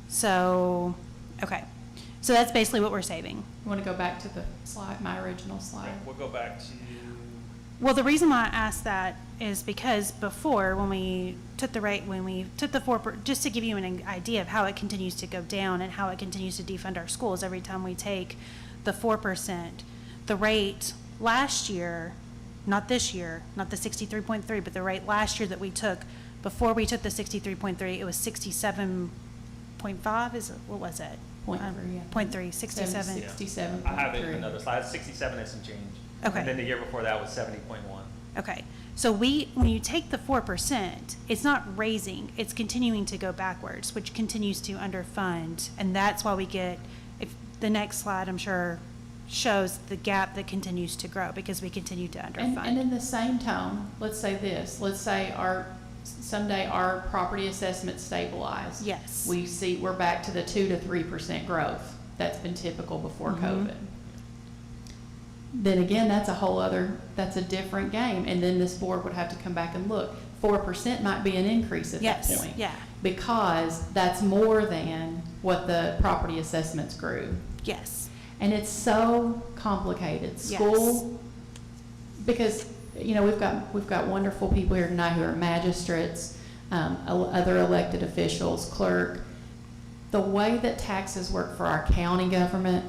So, okay. So that's basically what we're saving. You want to go back to the slide, my original slide? We'll go back to, Well, the reason why I asked that is because before, when we took the 4%, just to give you an idea of how it continues to go down and how it continues to defund our schools every time we take the 4%, the rate last year, not this year, not the 63.3, but the rate last year that we took, before we took the 63.3, it was 67.5, what was it? 0.3, yeah. 0.3, 67. 67.3. I have it in another slide, 67 and some change. Okay. And then the year before that was 70.1. Okay, so when you take the 4%, it's not raising, it's continuing to go backwards, which continues to underfund. And that's why we get, if the next slide, I'm sure, shows the gap that continues to grow because we continue to And underfund. in the same tone, let's say this, let's say someday our property assessment stabilize. Yes. We're back to the 2 to 3% growth. That's been typical before COVID. Then again, that's a different game. And then this board would have to come back and look. 4% might be an increase at that Yes, point. yeah, Because that's more than what the property assessments grew. yes, And it's so complicated. Yes. School, because, we've got wonderful people here tonight who are magistrates, other elected officials, clerk. The way that taxes work for our county government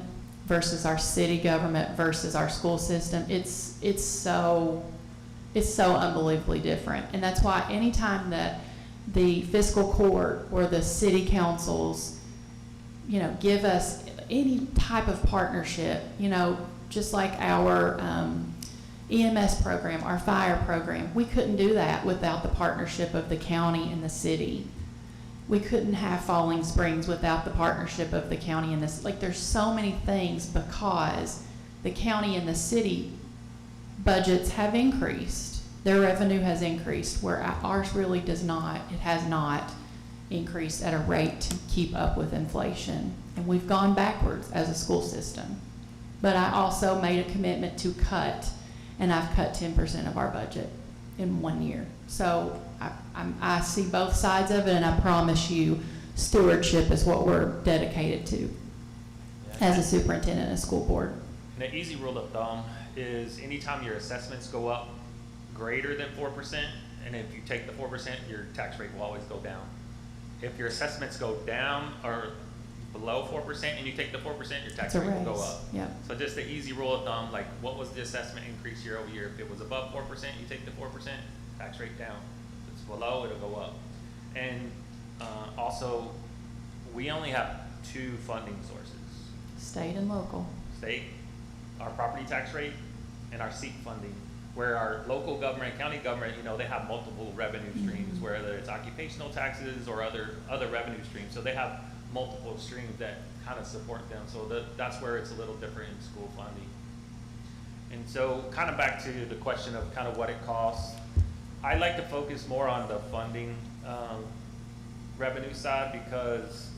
versus our city government versus our school system, it's so unbelievably different. And that's why anytime that the fiscal court or the city councils, give us any type of partnership, just like our EMS program, our fire program, we couldn't do that without the partnership of the county and the city. We couldn't have Falling Springs without the partnership of the county and this. Like, there's so many things because the county and the city budgets have increased. Their revenue has increased, where ours really does not. It has not increased at a rate to keep up with inflation. And we've gone backwards as a school system. But I also made a commitment to cut, and I've cut 10% of our budget in 1 year. So I see both sides of it, and I promise you, stewardship is what we're dedicated to as a superintendent and a school board. And the easy rule of thumb is anytime your assessments go up greater than 4%, and if you take the 4%, your tax rate will always go down. If your assessments go down or below 4% and you take the 4%, your tax It's a rate will go raise. up. Yep. So just the easy rule of thumb, like what was the assessment increase year over year? If it was above 4%, you take the 4%, tax rate down. If it's below, it'll go up. And also, we only have 2 funding sources. State and local. State, our property tax rate, and our SEEK funding, where our local government, county government, you know, they have multiple revenue streams, whether it's occupational taxes or other revenue streams. So they have multiple streams that kind of support them. So that's where it's a little different in school funding. And so kind of back to the question of kind of what it costs, I like to focus more on the funding revenue side, because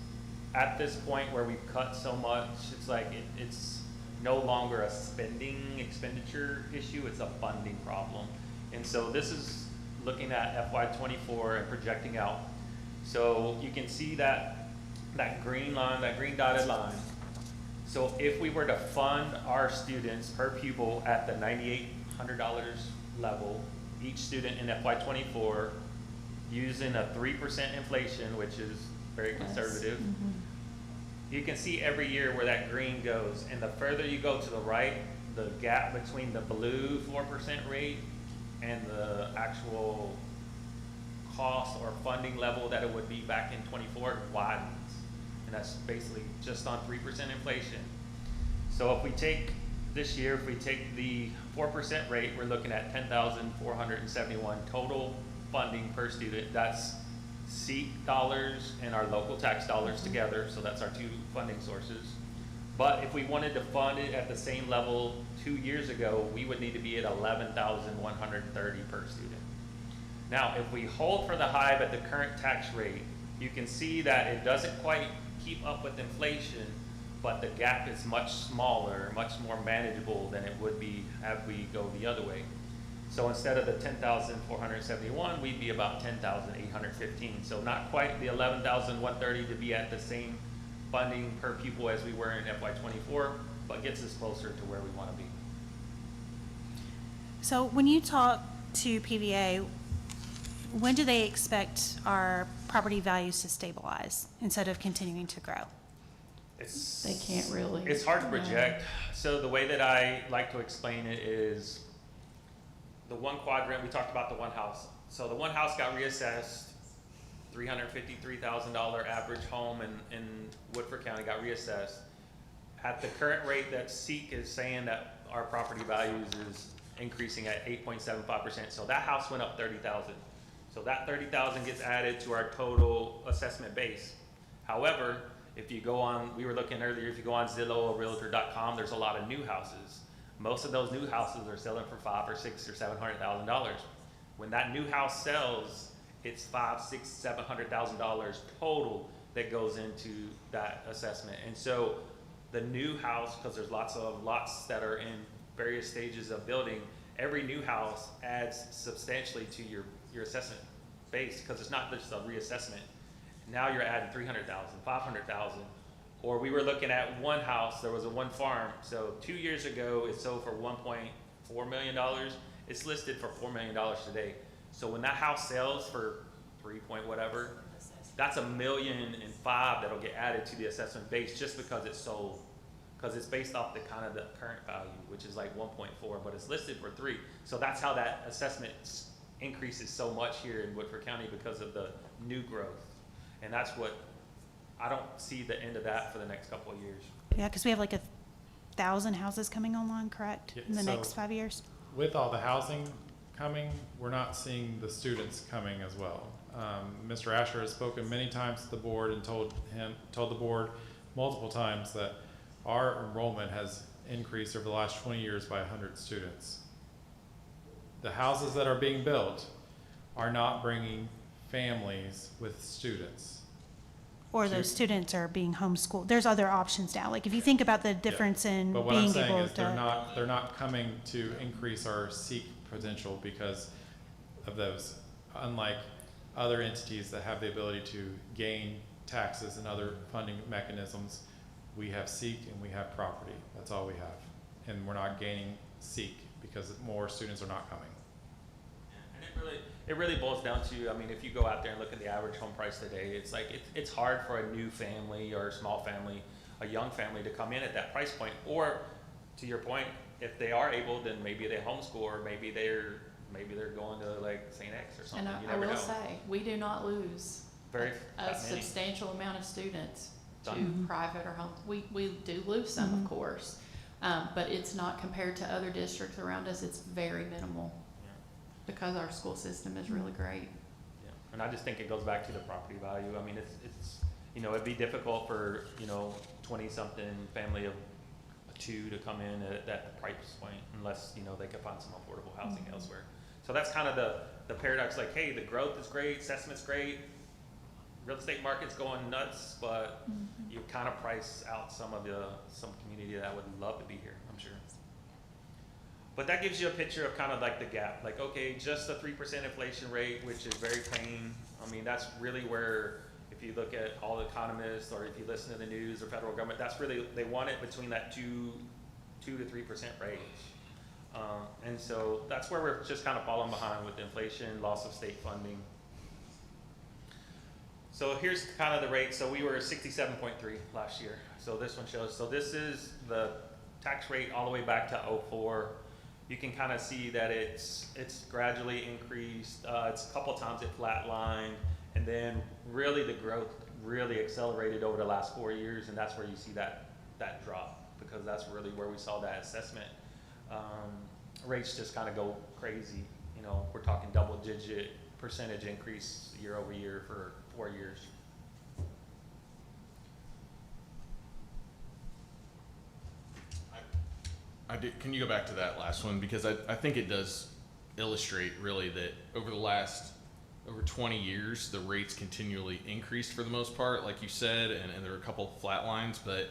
at this point where we've cut so much, it's like it's no longer a spending expenditure issue, it's a funding problem. And so this is looking at FY24 and projecting out. So you can see that green line, that green dotted line. So if we were to fund our students per pupil at the $9,800 level, each student in FY24, using a 3% inflation, which is very conservative, you can see every year where that green goes. And the further you go to the right, the gap between the blue 4% rate and the actual cost or funding level that it would be back in 24 widens. And that's basically just on 3% inflation. So if we take this year, if we take the 4% rate, we're looking at $10,471 total funding per student. That's SEEK dollars and our local tax dollars together, so that's our 2 funding sources. But if we wanted to fund it at the same level 2 years ago, we would need to be at $11,130 per student. Now, if we hold for the HIVE at the current tax rate, you can see that it doesn't quite keep up with inflation, but the gap is much smaller, much more manageable than it would be had we go the other way. So instead of the 10,471, we'd be about 10,815. So not quite the 11,130 to be at the same funding per pupil as we were in FY24, but gets us closer to where we want to be. So when you talk to PVA, when do they expect our property values to stabilize instead of continuing to grow? They can't really. It's hard to project. So the way that I like to explain it is the one quadrant, we talked about the one house. So the one house got reassessed, $353,000 average home in Woodford County got reassessed. At the current rate that SEEK is saying that our property values is increasing at 8.75%. So that house went up 30,000. So that 30,000 gets added to our total assessment base. However, if you go on, we were looking earlier, if you go on Zillow or Realtor.com, there's a lot of new houses. Most of those new houses are selling for $500,000 or $600,000 or $700,000. When that new house sells, it's $500,000, $600,000, $700,000 total that goes into that assessment. And so the new house, because there's lots of lots that are in various stages of building, every new house adds substantially to your assessment base, because it's not just a reassessment. Now you're adding $300,000, $500,000. Or we were looking at one house, there was one farm. So 2 years ago, it sold for $1.4 million. It's listed for $4 million today. So when that house sells for 3 point whatever, that's $1.5 million that'll get added to the assessment base just because it's sold. Because it's based off the kind of the current value, which is like 1.4, but it's listed for 3. So that's how that assessment increases so much here in Woodford County, because of the new growth. And that's what, I don't see the end of that for the next couple of years. Yeah, because we have like 1,000 houses coming online, correct, Yeah, in the so- next 5 years? With all the housing coming, we're not seeing the students coming as well. Mr. Asher has spoken many times to the board and told the board multiple times that our enrollment has increased over the last 20 years by 100 students. The houses that are being built are not bringing families with students. Or to- those students are being homeschooled. There's other options now. Like if you think about the difference in But what I'm being saying able is they're to. not coming to increase our SEEK potential because of those. Unlike other entities that have the ability to gain taxes and other funding mechanisms, we have SEEK and we have property. That's all we have. And we're not gaining SEEK because more students are not coming. And it really boils down to, I mean, if you go out there and look at the average home price today, it's like, it's hard for a new family or a small family, a young family to come in at that price point. Or, to your point, if they are able, then maybe they homeschool, or maybe they're going to like St. X or something, And you I never know. will say, we do not lose Very, a that many. substantial amount of students to Done. private or home. We do lose some, of course, but it's not compared to other districts around us. It's very minimal Yeah. because our school system is really great. Yeah, and I just think it goes back to the property value. I mean, it's, you know, it'd be difficult for, you know, 20-something family of two to come in at that price point unless, you know, they could find some affordable housing elsewhere. So that's kind of the paradox, like, hey, the growth is great, assessment's great, real estate market's going nuts, but you kind of price out some community that would love to be here, I'm sure. But that gives you a picture of kind of like the gap, like, okay, just a 3% inflation rate, which is very tame. I mean, that's really where, if you look at all the economists, or if you listen to the news or federal government, that's really, they want it between that 2 to 3% range. And so that's where we're just kind of falling behind with inflation, loss of state funding. So here's kind of the rate. So we were 67.3 last year. So this one shows, so this is the tax rate all the way back to 04. You can kind of see that it's gradually increased. It's a couple times it flatlined, and then really the growth really accelerated over the last 4 years, and that's where you see that drop, because that's really where we saw that assessment rates just kind of go crazy. You know, we're talking double-digit percentage increase year over year for 4 years. Can you go back to that last one? Because I think it does illustrate really that over 20 years, the rates continually increased for the most part, like you said, and there were a couple flat lines, but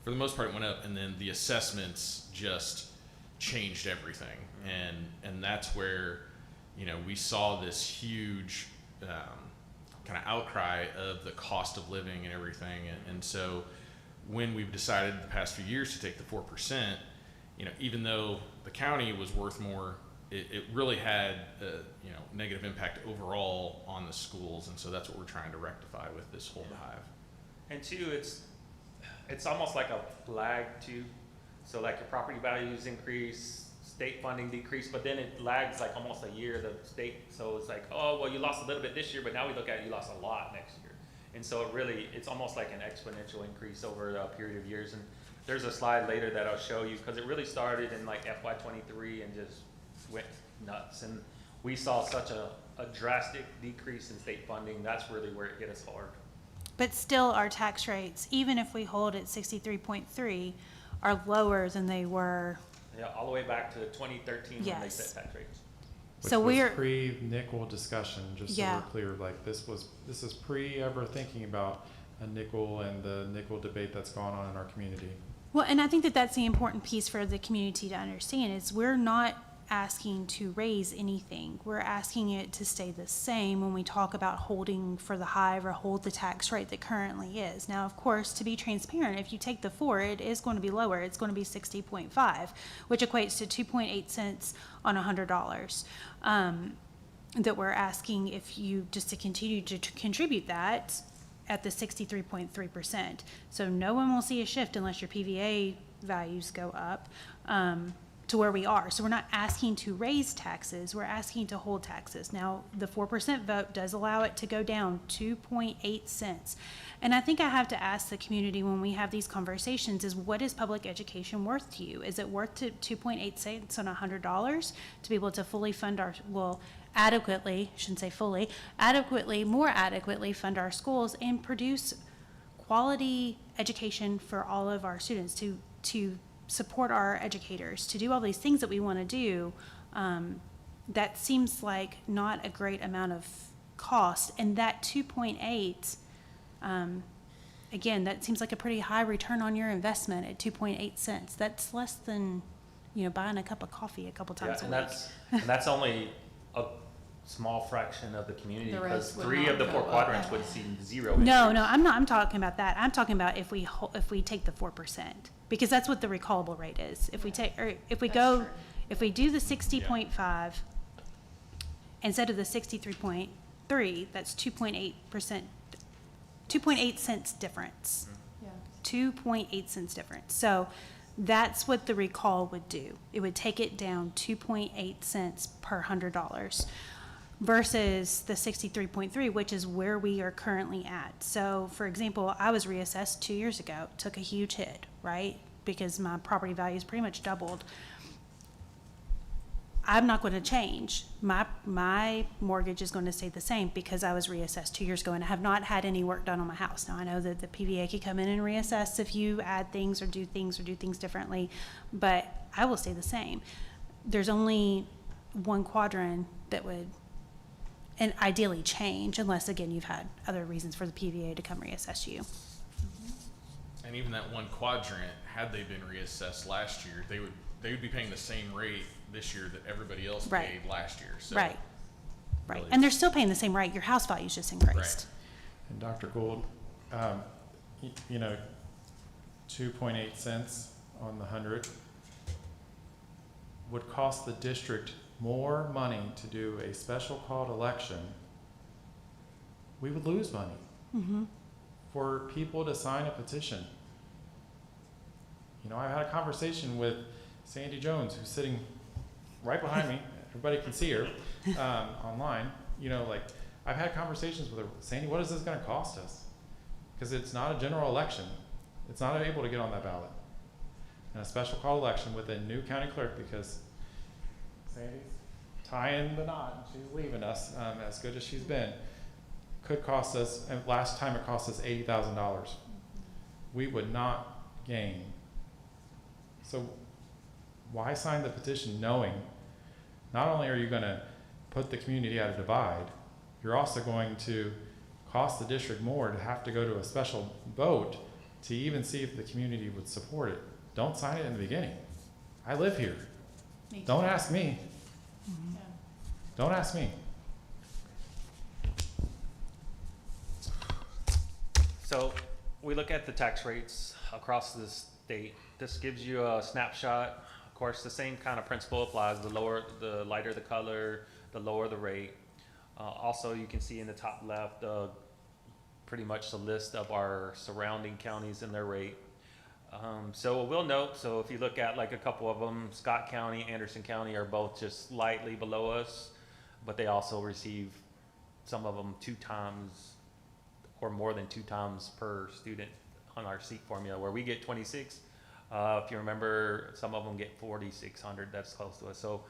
for the most part it went up, and then the assessments just changed everything. And that's where, you know, we saw this huge kind of outcry of the cost of living and everything. And so when we've decided the past few years to take the 4%, you know, even though the county was worth more, it really had a, you know, negative impact overall on the schools. And so that's what we're trying to rectify with this whole hive. And two, it's almost like a lag too. So like your property values increase, state funding decrease, but then it lags like almost a year, the state. So it's like, oh, well, you lost a little bit this year, but now we look at it, you lost a lot next year. And so it's almost like an exponential increase over a period of years. And there's a slide later that I'll show you, because it really started in like FY23 and just went nuts. And we saw such a drastic decrease in state funding. That's really where it hit us hard. But still, our tax rates, even if we hold at 63.3, are lower than they were. Yeah, all the way back to 2013 when they Yes. set tax rates. Which So was we're- pre-nickel discussion, just so Yeah. we're clear, like this is pre ever thinking about a nickel and the nickel debate that's gone on in our community. Well, and I think that that's the important piece for the community to understand is we're not asking to raise anything. We're asking it to stay the same when we talk about holding for the hive or hold the tax rate that currently is. Now, of course, to be transparent, if you take the 4, it is going to be lower. It's going to be 60.5, which equates to 2.8 cents on $100. That we're asking if you just to continue to contribute that at the 63.3%. So no one will see a shift unless your PVA values go up to where we are. So we're not asking to raise taxes, we're asking to hold taxes. Now, the 4% vote does allow it to go down 2.8 cents. And I think I have to ask the community when we have these conversations is what is public education worth to you? Is it worth to 2.8 cents on $100 to be able to fully fund our, well, adequately, shouldn't say fully, adequately, more adequately fund our schools and produce quality education for all of our students, to support our educators, to do all these things that we want to do? That seems like not a great amount of cost. And that 2.8, again, that seems like a pretty high return on your investment at 2.8 cents. That's less than, you know, buying a cup of coffee a couple times a week. And that's only a small fraction of the community, The because rest would 3 not of the go 4 up. quadrants would see 0 No, increase. I'm talking about that. I'm talking about if we take the 4%, because that's what the recallable rate is. If we take, or if we That's go, true. if we do the 60.5, instead of the 63.3, that's 2.8%, 2.8 cents difference. Yeah. 2.8 cents difference. So that's what the recall would do. It would take it down 2.8 cents per $100 versus the 63.3, which is where we are currently at. So for example, I was reassessed 2 years ago, took a huge hit, right? Because my property values pretty much doubled. I'm not going to change. My mortgage is going to stay the same because I was reassessed 2 years ago and I have not had any work done on my house. Now I know that the PVA can come in and reassess if you add things or do things differently, but I will stay the same. There's only one quadrant that would, and ideally change, unless again you've had other reasons for the PVA to come reassess you. And even that one quadrant, had they been reassessed last year, they would be paying the same rate this year that everybody else Right. paid last year. So Right. Right. really And they're still paying the same rate. Your house value's just increased. And Dr. Gould, you know, 2.8 cents on the 100 would cost the district more money to do a special called election. We would lose money Mm-hmm. for people to sign a petition. You know, I had a conversation with Sandy Jones, who's sitting right behind me. Everybody can see her online. You know, like, I've had conversations with her. Sandy, what is this going to cost us? Because it's not a general election. It's not able to get on that ballot. And a special call election with a new county clerk, because Sandy's tying the knot. She's leaving us, as good as she's been. Could cost us, and last time it cost us $80,000. We would not gain. So why sign the petition knowing not only are you going to put the community at a divide, you're also going to cost the district more to have to go to a special vote to even see if the community would support it. Don't sign it in the beginning. I live here. Me too. Don't ask me. Yeah. Don't ask me. So we look at the tax rates across the state. This gives you a snapshot. Of course, the same kind of principle applies. The lighter the color, the lower the rate. Also, you can see in the top left, pretty much the list of our surrounding counties and their rate. So we'll note, so if you look at like a couple of them, Scott County, Anderson County are both just slightly below us, but they also receive some of them 2 times or more than 2 times per student on our seat formula, where we get 26. If you remember, some of them get 4,600. That's close to us. So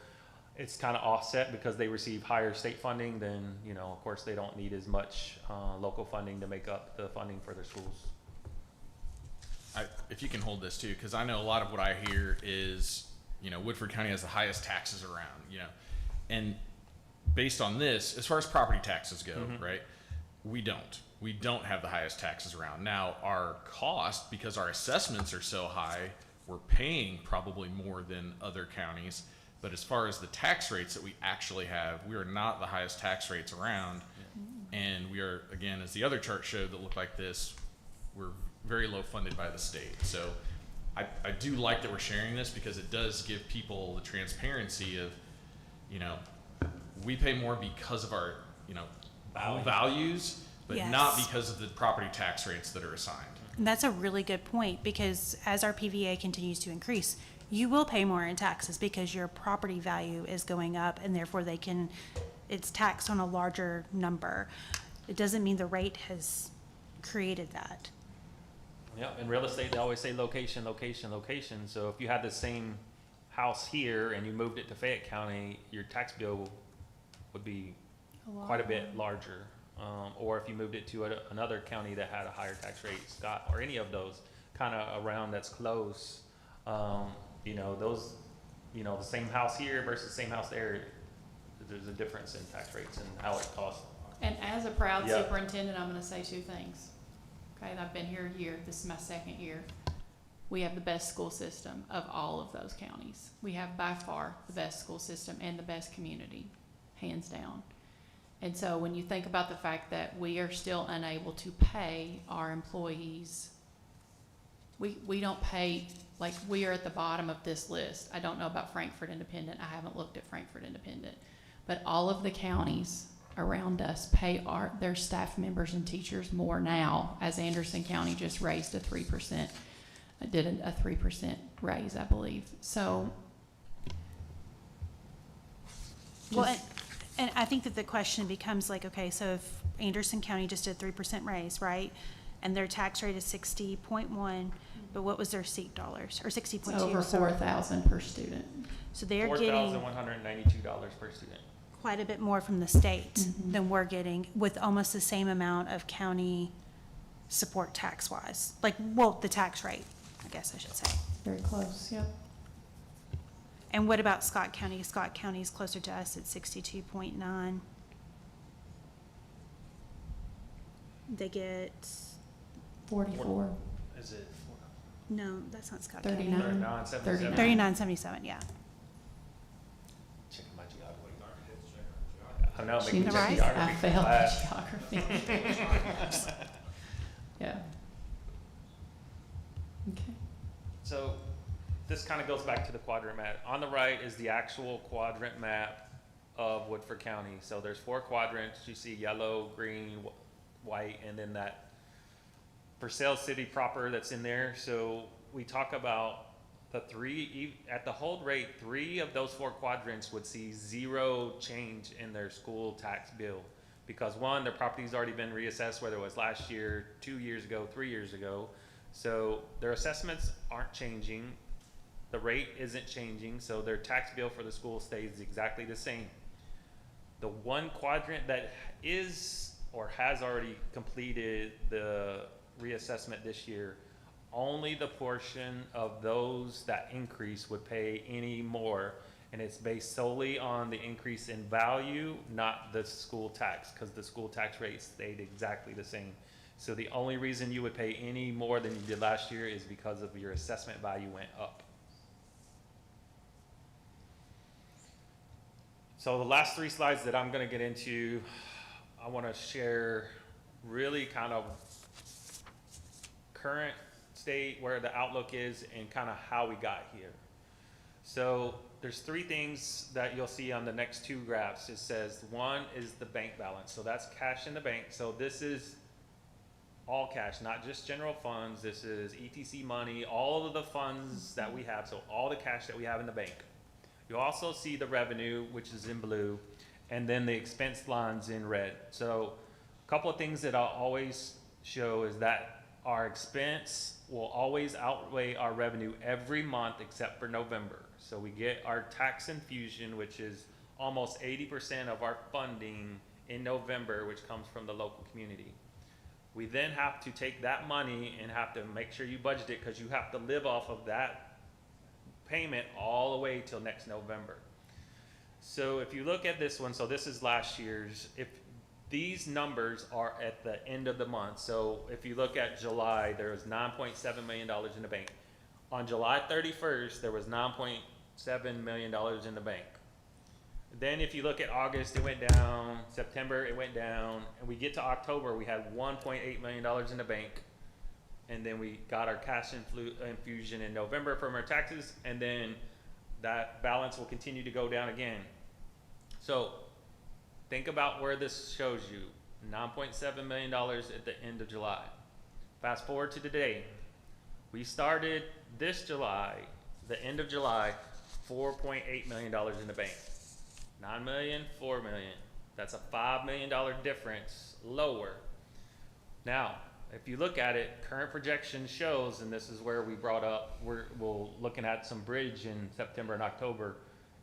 it's kind of offset because they receive higher state funding. Then, you know, of course, they don't need as much local funding to make up the funding for their schools. if you can hold this too, because I know a lot of what I hear is, you know, Woodford County has the highest taxes around, you know, and based on this, as far as property taxes go, right, we don't have the highest taxes around. Now, our cost, because our assessments are so high, we're paying probably more than other counties. But as far as the tax rates that we actually have, we are not the highest tax rates around. And we are, again, as the other chart showed that looked like this, we're very low funded by the state. So I do like that we're sharing this, because it does give people the transparency of, you know, we pay more because of our, you know, values, but not Yes. because of the property tax rates that are assigned. And that's a really good point, because as our PVA continues to increase, you will pay more in taxes because your property value is going up, and therefore it's taxed on a larger number. It doesn't mean the rate has created that. Yeah, in real estate, they always say location, location, location. So if you had the same house here and you moved it to Fayette County, your tax bill would be quite a bit larger. Or if you moved it to another county that had a higher tax rate, Scott, or any of those kind of around that's close, you know, those, you know, the same house here versus the same house there, there's a difference in tax rates and how it costs. And as a proud Yeah. superintendent, I'm gonna say 2 things. Okay, and I've been here a year, this is my 2nd year. We have the best school system of all of those counties. We have by far the best school system and the best community, hands down. And so when you think about the fact that we are still unable to pay our employees, we don't pay, like, we are at the bottom of this list. I don't know about Frankfurt Independent, I haven't looked at Frankfurt Independent. But all of the counties around us pay their staff members and teachers more now, as Anderson County just raised a 3%, did a 3% raise, I believe. So. Well, just- and I think that the question becomes like, okay, so if Anderson County just did 3% raise, right? And their tax rate is 60.1, but what was their seat dollars, or 60.2? It's over 4,000 per student. So they're getting $4,192 per student. quite a bit more from the state Mhm. than we're getting, with almost the same amount of county support tax-wise. Like, well, the tax rate, I guess I should say. Very close, yep. And what about Scott County? Scott County is closer to us at 62.9. They get, 44, Is it no, that's not Scott County. 39, 39.77? 39.77, yeah. Checking my geography. I know, She making knows Right. geography I failed class. geography. Yeah. Okay. So this kind of goes back to the quadrant map. On the right is the actual quadrant map of Woodford County. So there's 4 quadrants. You see yellow, green, white, and then that Purcell City proper that's in there. So we talk about the 3, at the hold rate, 3 of those 4 quadrants would see 0 change in their school tax bill. Because 1, their property's already been reassessed, whether it was last year, 2 years ago, 3 years ago. So their assessments aren't changing, the rate isn't changing, so their tax bill for the school stays exactly the same. The 1 quadrant that is or has already completed the reassessment this year, only the portion of those that increase would pay any more, and it's based solely on the increase in value, not the school tax, because the school tax rate stayed exactly the same. So the only reason you would pay any more than you did last year is because of your assessment value went up. So the last 3 slides that I'm going to get into, I want to share really kind of current state, where the outlook is, and kind of how we got here. So there's 3 things that you'll see on the next 2 graphs. It says 1 is the bank balance. So that's cash in the bank. So this is all cash, not just general funds. This is ETC money, all of the funds that we have. So all the cash that we have in the bank. You also see the revenue, which is in blue, and then the expense lines in red. So a couple of things that I'll always show is that our expense will always outweigh our revenue every month except for November. So we get our tax infusion, which is almost 80% of our funding in November, which comes from the local community. We then have to take that money and have to make sure you budget it, because you have to live off of that payment all the way till next November. So if you look at this one, so this is last year's, if these numbers are at the end of the month. So if you look at July, there was $9.7 million in the bank. On July 31st, there was $9.7 million in the bank. Then if you look at August, it went down. September, it went down. And we get to October, we had $1.8 million in the bank. And then we got our cash infusion in November from our taxes. And then that balance will continue to go down again. So think about where this shows you. $9.7 million at the end of July. Fast forward to today. We started this July, the end of July, $4.8 million in the bank. 9 million, 4 million. That's a $5 million difference lower. Now, if you look at it, current projection shows, and this is where we brought up, we're looking at some bridge in September and October,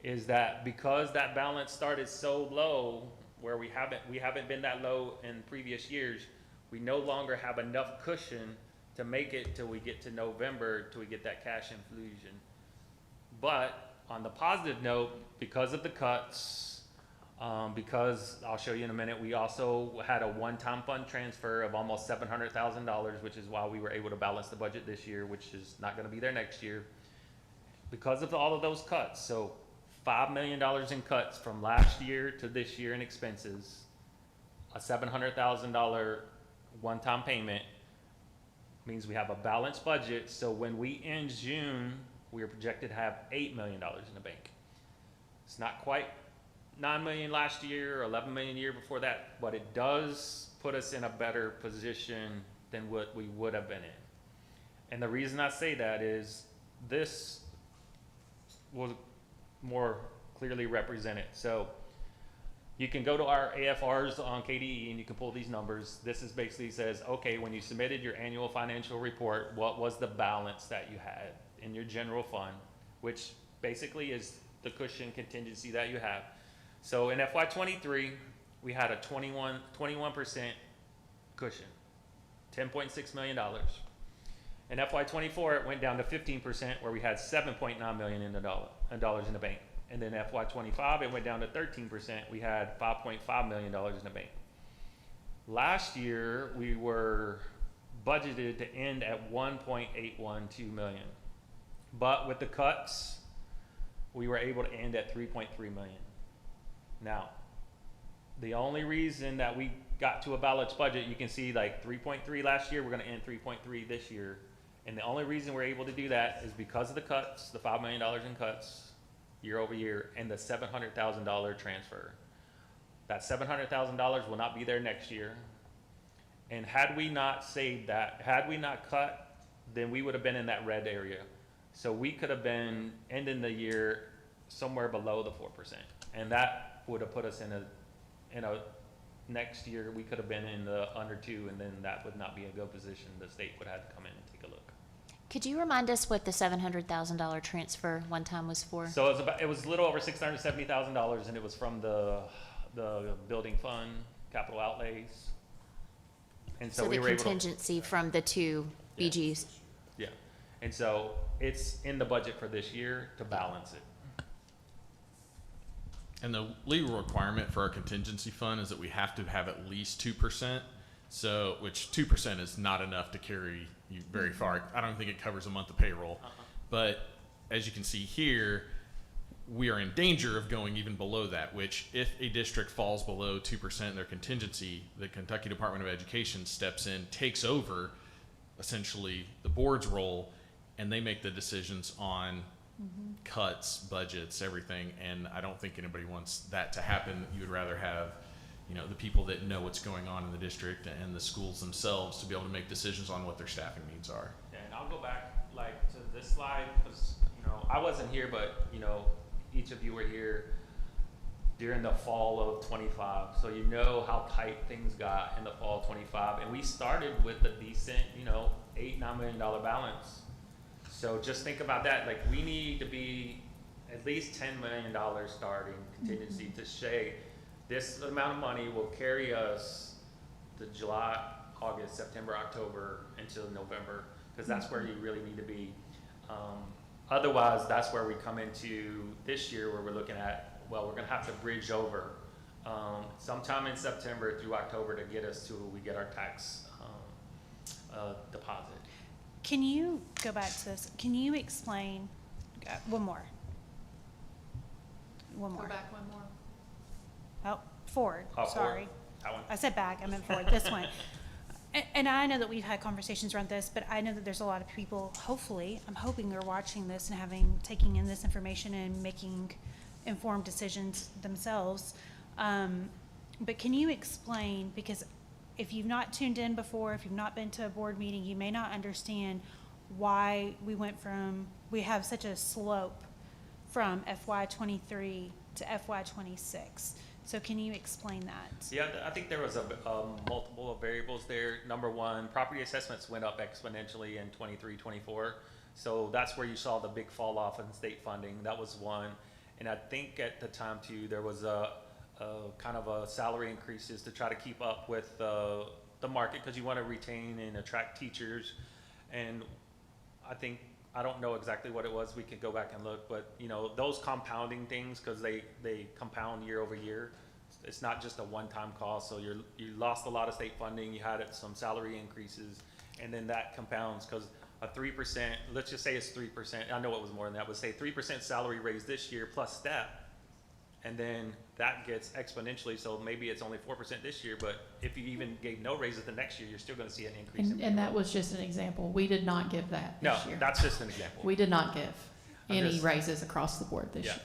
is that because that balance started so low, where we haven't been that low in previous years, we no longer have enough cushion to make it till we get to November, till we get that cash infusion. But on the positive note, because of the cuts, because I'll show you in a minute, we also had a one-time fund transfer of almost $700,000, which is why we were able to balance the budget this year, which is not going to be there next year, because of all of those cuts. So $5 million in cuts from last year to this year in expenses, a $700,000 one-time payment means we have a balanced budget. So when we end June, we are projected to have $8 million in the bank. It's not quite 9 million last year, 11 million the year before that, but it does put us in a better position than what we would have been in. And the reason I say that is this was more clearly represented. So you can go to our AFRs on KDE and you can pull these numbers. This is basically says, okay, when you submitted your annual financial report, what was the balance that you had in your general fund, which basically is the cushion contingency that you have. So in FY23, we had a 21% cushion, $10.6 million. In FY24, it went down to 15%, where we had $7.9 million in the bank. And then FY25, it went down to 13%. We had $5.5 million in the bank. Last year, we were budgeted to end at 1.812 million. But with the cuts, we were able to end at 3.3 million. Now, the only reason that we got to a balanced budget, you can see like 3.3 last year, we're going to end 3.3 this year. And the only reason we're able to do that is because of the cuts, the $5 million in cuts year over year, and the $700,000 transfer. That $700,000 will not be there next year. And had we not saved that, had we not cut, then we would have been in that red area. So we could have been ending the year somewhere below the 4%. And that would have put us in a next year, we could have been in the under 2, and then that would not be a good position. The state would have to come in and take a look. Could you remind us what the $700,000 transfer one time was for? So it was a little over $670,000, and it was from the building fund, capital outlays. And so So we the were able to, contingency from the two Yeah. BGs. yeah. And so it's in the budget for this year to balance it. And the legal requirement for our contingency fund is that we have to have at least 2%. So, which 2% is not enough to carry you very far. I don't think it covers a month of payroll. But as you can see here, we are in danger of going even below that, which if a district falls below 2% in their contingency, the Kentucky Department of Education steps in, takes over essentially the board's role, and they make the decisions on cuts, budgets, everything. And I don't think anybody wants that to happen. You would rather have, you know, the people that know what's going on in the district and the schools themselves to be able to make decisions on what their staffing needs are. Yeah, and I'll go back like to this slide because, you know, I wasn't here, but, you know, each of you were here during the fall of 25. So you know how tight things got in the fall of 25. And we started with a decent, you know, $8-9 million balance. So just think about that. Like, we need to be at least $10 million starting contingency to say this amount of money will carry us to July, August, September, October, until November, because that's where you really need to be. Otherwise, that's where we come into this year where we're looking at, well, we're gonna have to bridge over sometime in September through October to get us to we get our tax deposit. Can you go back to this? Can you explain, one more? One more. Go back one more. Oh, forward, Oh, forward. sorry. That one. I said back, I meant forward, this one. And I know that we've had conversations around this, but I know that there's a lot of people, hopefully, I'm hoping are watching this and taking in this information and making informed decisions themselves. But can you explain, because if you've not tuned in before, if you've not been to a board meeting, you may not understand why we have such a slope from FY23 to FY26. So can you explain that? Yeah, I think there was a multiple of variables there. Number one, property assessments went up exponentially in 23-24. So that's where you saw the big fall off in state funding. That was one. And I think at the time too, there was a kind of a salary increases to try to keep up with the market, because you want to retain and attract teachers. And I don't know exactly what it was. We could go back and look, but you know, those compounding things, because they compound year over year. It's not just a one-time cost. So you lost a lot of state funding. You had some salary increases, and then that compounds because a 3%. Let's just say it's 3%. I know it was more than that. But say 3% salary raise this year plus step, and then that gets exponentially. So maybe it's only 4% this year, but if you even gave no raises the next year, you're still going to see an increase. And that was just an example. We did not give that No, this year. that's just an example. We did not give I'm any just- raises across the board this Yeah. year.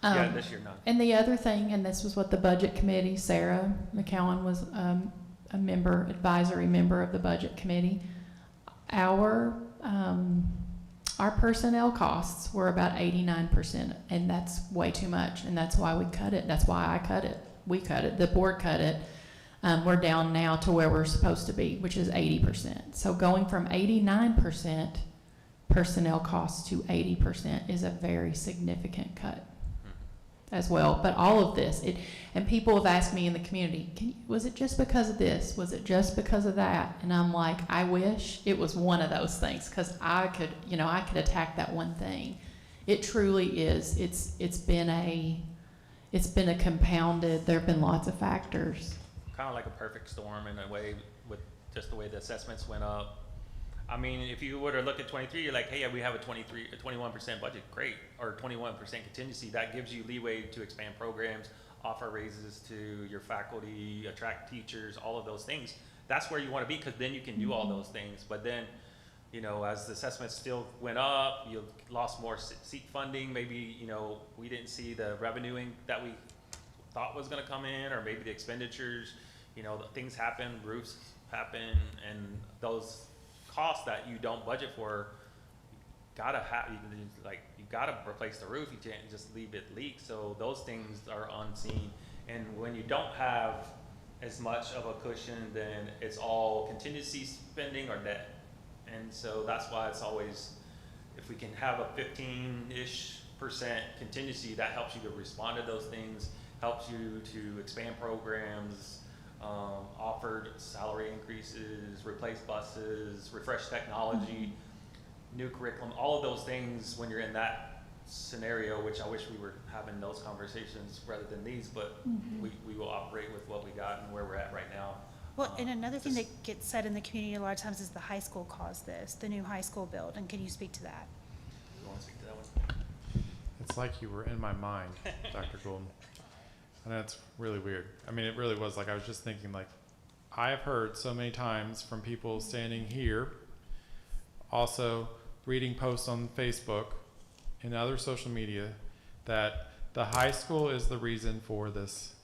Yeah, this year, none. And the other thing, and this was what the budget committee, Sarah McCowan was a member, advisory member of the budget committee. Our personnel costs were about 89%, and that's way too much, and that's why we cut it. That's why I cut it. We cut it. The board cut it. We're down now to where we're supposed to be, which is 80%. So going from 89% personnel costs to 80% is a very significant cut as well. But all of this, and people have asked me in the community, was it just because of this? Was it just because of that? And I'm like, I wish it was one of those things, because I could attack that one thing. It truly is. It's been a compounded, there have been lots of factors. Kind of like a perfect storm in a way, with just the way the assessments went up. I mean, if you were to look at 23, you're like, hey, we have a 21% budget, great, or 21% contingency. That gives you leeway to expand programs, offer raises to your faculty, attract teachers, all of those things. That's where you want to be, because then you can do all those things. But then, you know, as the assessments still went up, you lost more seat funding. Maybe, you know, we didn't see the revenuing that we thought was going to come in, or maybe the expenditures, you know, things happen, roofs happen, and those costs that you don't budget for, you gotta replace the roof. You can't just leave it leak. So those things are unseen. And when you don't have as much of a cushion, then it's all contingency spending or debt. And so that's why it's always, if we can have a 15-ish% contingency, that helps you to respond to those things, helps you to expand programs, offered salary increases, replace buses, refresh technology, new curriculum, all of those things. When you're in that scenario, which I wish we were having those conversations rather than these, but we will operate with what we got and where we're at right now. Well, and another thing that gets said in the community a lot of times is the high school caused this, the new high school build, and can you speak to that? You want to speak to that one? It's like you were in my mind, Dr. Golden. And that's really weird. I mean, it really was. Like, I was just thinking, like, I have heard so many times from people standing here, also reading posts on Facebook and other social media, that the high school is the reason for this.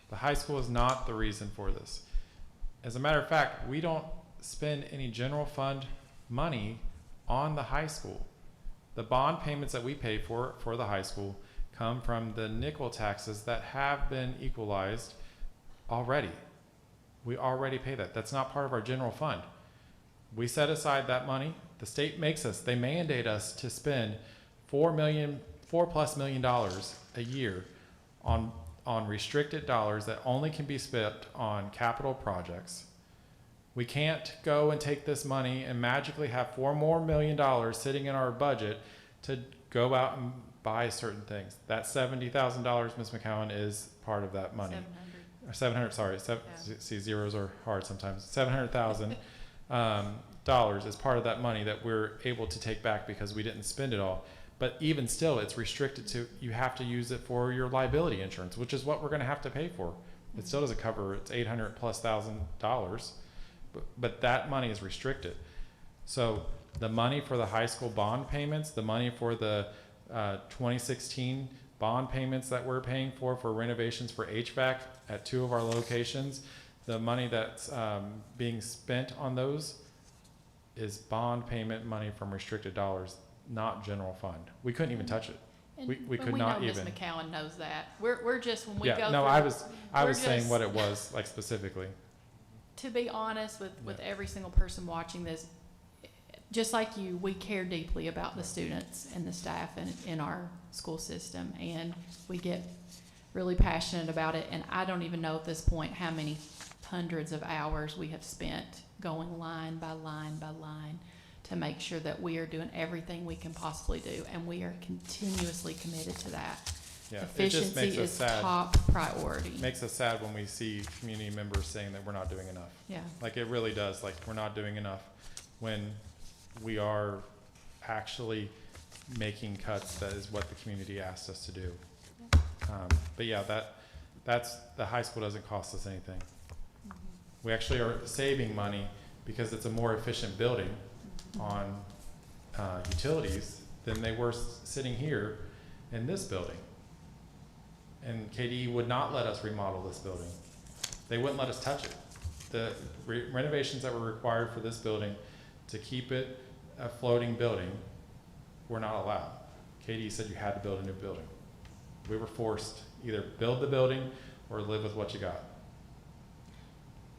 The high school is not the reason for this. As a matter of fact, we don't spend any general fund money on the high school. The bond payments that we pay for the high school come from the nickel taxes that have been equalized already. We already pay that. That's not part of our general fund. We set aside that money. The state makes us, they mandate us to spend $4+ million a year on restricted dollars that only can be spent on capital projects. We can't go and take this money and magically have $4 million sitting in our budget to go out and buy certain things. That $70,000, Ms. McCowan, is part of that money. 700, sorry. See, zeros are hard sometimes. $700,000 is part of that money that we're able to take back because we didn't spend it all. But even still, it's restricted to, you have to use it for your liability insurance, which is what we're going to have to pay for. It still doesn't cover, it's $800,000+, but that money is restricted. So the money for the high school bond payments, the money for the 2016 bond payments that we're paying for renovations for HVAC at 2 of our locations, the money that's being spent on those is bond payment money from restricted dollars, not general fund. We couldn't even touch it. We could not even. Ms. McCowan knows that. We're just, when we go Yeah, no, through, I was saying what it was, like, specifically. to be honest with every single person watching this, just like you, we care deeply about the students and the staff in our school system, and we get really passionate about it. And I don't even know at this point how many hundreds of hours we have spent going line by line by line to make sure that we are doing everything we can possibly do, and we are continuously committed to that. Yeah, it just makes Efficiency us is sad. top priority. Makes us sad when we see community members saying that we're not doing enough. Yeah. Like, it really does. Like, we're not doing enough when we are actually making cuts. That is what the community asked us to do. But yeah, that's the high school doesn't cost us anything. We actually are saving money because it's a more efficient building on utilities than they were sitting here in this building. And KDE would not let us remodel this building. They wouldn't let us touch it. The renovations that were required for this building to keep it a floating building were not allowed. KDE said you had to build a new building. We were forced either build the building or live with what you got.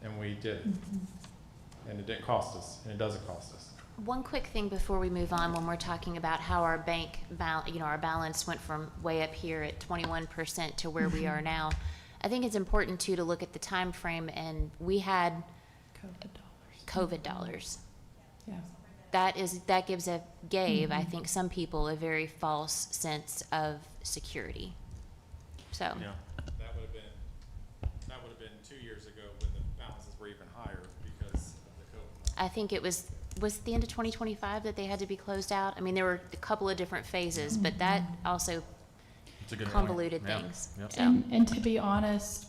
And we did. And it didn't cost us, and it doesn't cost us. One quick thing before we move on, when we're talking about how our our balance went from way up here at 21% to where we are now. I think it's important too to look at the time frame, and we had COVID dollars. Yeah. That gave, I think, some people a very false sense of security. So, Yeah. That would have been 2 years ago when the balances were even higher because of the COVID. I think it was the end of 2025 that they had to be closed out? I mean, there were a couple of different phases, but that also It's a good point. convoluted Yeah. things. Yep. So, And to be honest,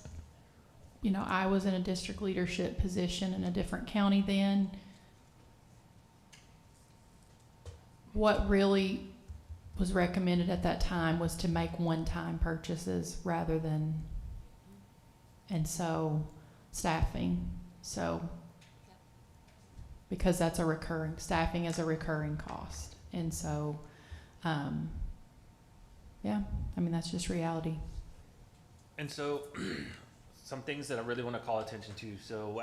I was in a district leadership position in a different county then. What really was recommended at that time was to make one-time purchases rather than, and so staffing. So, because that's staffing is a recurring cost. And so, that's just reality. And so, some things that I really want to call attention to. So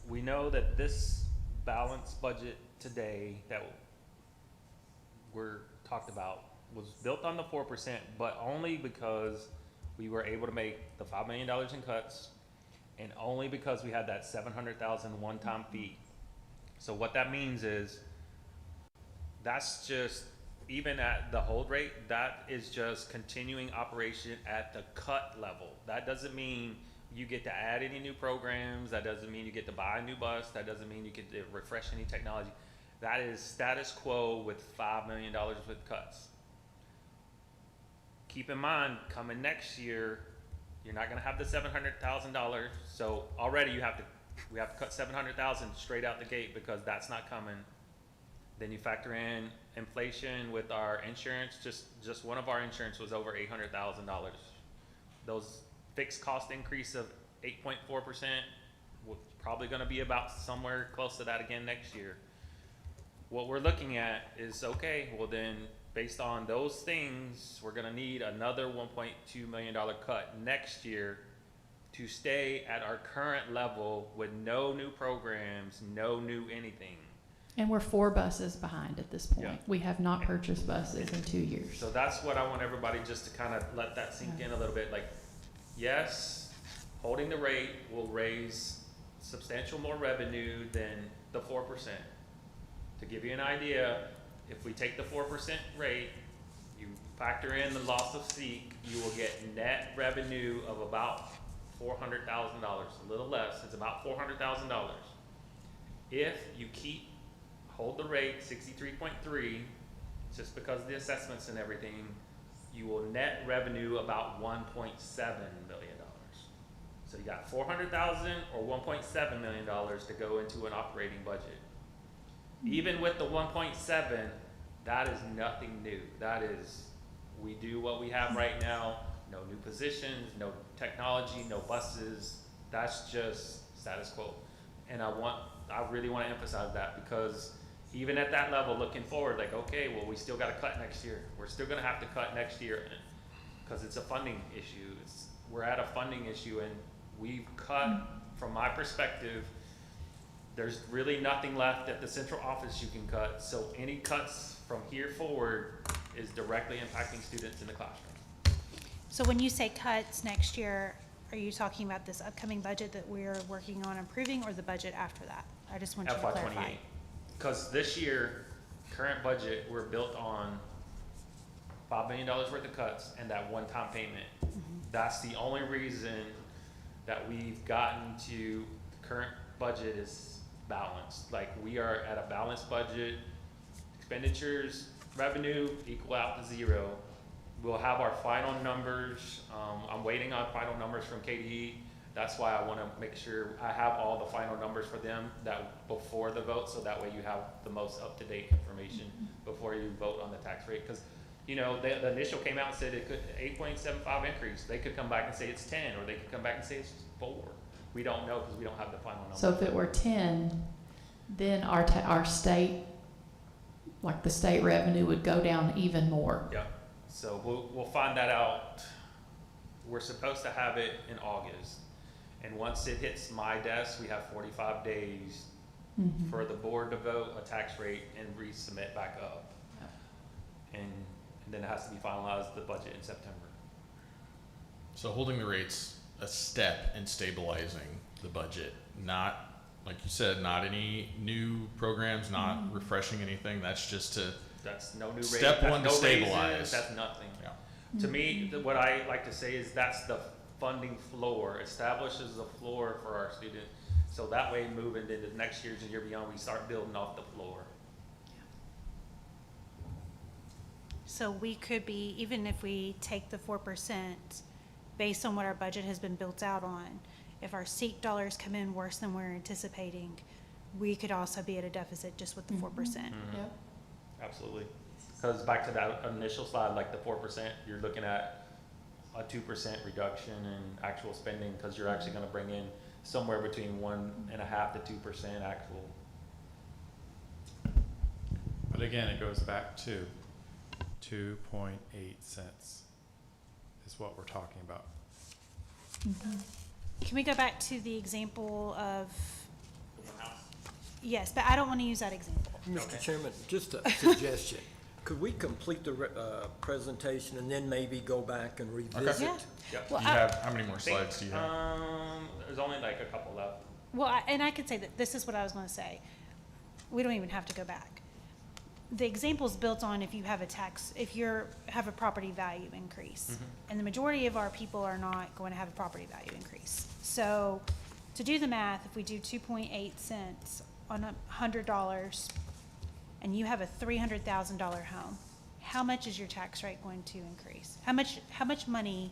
we know that this balanced budget today that we're talked about was built on the 4%, but only because we were able to make the $5 million in cuts, and only because we had that $700,000 one-time fee. So what that means is, that's just, even at the hold rate, that is just continuing operation at the cut level. That doesn't mean you get to add any new programs. That doesn't mean you get to buy a new bus. That doesn't mean you get to refresh any technology. That is status quo with $5 million with cuts. Keep in mind, coming next year, you're not going to have the $700,000. So already we have to cut $700,000 straight out the gate because that's not coming. Then you factor in inflation with our insurance. Just one of our insurance was over $800,000. Those fixed cost increase of 8.4%, we're probably going to be about somewhere close to that again next year. What we're looking at is, okay, well then, based on those things, we're going to need another $1.2 million cut next year to stay at our current level with no new programs, no new anything. And we're 4 buses behind at this point. Yeah. We have not purchased buses in 2 years. So that's what I want everybody just to kind of let that sink in a little bit. Like, yes, holding the rate will raise substantial more revenue than the 4%. To give you an idea, if we take the 4% rate, you factor in the loss of SEEK, you will get net revenue of about $400,000, a little less. It's about $400,000. If you hold the rate 63.3, just because of the assessments and everything, you will net revenue about $1.7 million. So you got $400,000 or $1.7 million to go into an operating budget. Even with the 1.7, that is nothing new. That is, we do what we have right now. No new positions, no technology, no buses. That's just status quo. And I really want to emphasize that, because even at that level, looking forward, like, okay, well, we still got to cut next year. We're still going to have to cut next year because it's a funding issue. We're at a funding issue, and we've cut, from my perspective, there's really nothing left at the central office you can cut. So any cuts from here forward is directly impacting students in the classroom. So when you say cuts next year, are you talking about this upcoming budget that we're working on improving, or the budget after that? I just want you to clarify. FY28. Because this year, current budget, we're built on $5 million worth of cuts and that one-time payment. That's the only reason that we've gotten to the current budget is balanced. Like, we are at a balanced budget. Expenditures, revenue equal out to 0. We'll have our final numbers. I'm waiting on final numbers from KDE. That's why I want to make sure I have all the final numbers for them before the vote, so that way you have the most up-to-date information before you vote on the tax rate. Because You know, the initial came out and said it could, 8.75 increase. They could come back and say it's 10, or they could come back and say it's 4. We don't know because we don't have the final number. So if it were 10, then our state, like the state revenue would go down even more. Yeah, so we'll find that out. We're supposed to have it in August. And once it hits my desk, we have 45 days Mhm. for the board to vote a tax rate and resubmit back up. And then it has to be finalized, the budget in September. So holding the rates a step in stabilizing the budget, not, like you said, not any new programs, not refreshing anything. That's just to, That's no new rate. Step that's one to no raises, stabilize. That's nothing. yeah. To me, what I like to say is that's the funding floor, establishes the floor for our student. So that way, moving into the next years and year beyond, we start building off the floor. So we could be, even if we take the 4%, based on what our budget has been built out on, if our seat dollars come in worse than we're anticipating, we could also be at a deficit just with the 4%. Yep. Absolutely. Because back to that initial slide, like the 4%, you're looking at a 2% reduction in actual spending because you're actually going to bring in somewhere between 1.5% to 2% actual. But again, it goes back to 2.8 cents is what we're talking about. Can we go back to the example of, yes, but I don't want to use that example. Mr. Chairman, just a suggestion. Could we complete the presentation and then maybe go back and revisit? Yeah. Yeah. Well, Do you have, how many more slides do you have? There's only like a couple left. Well, and I could say that this is what I was going to say. We don't even have to go back. The example's built on if you have if have a property value increase. And the majority of our people are not going to have a property value increase. So to do the math, if we do 2.8 cents on $100 and you have a $300,000 home, how much is your tax rate going to increase? How much money?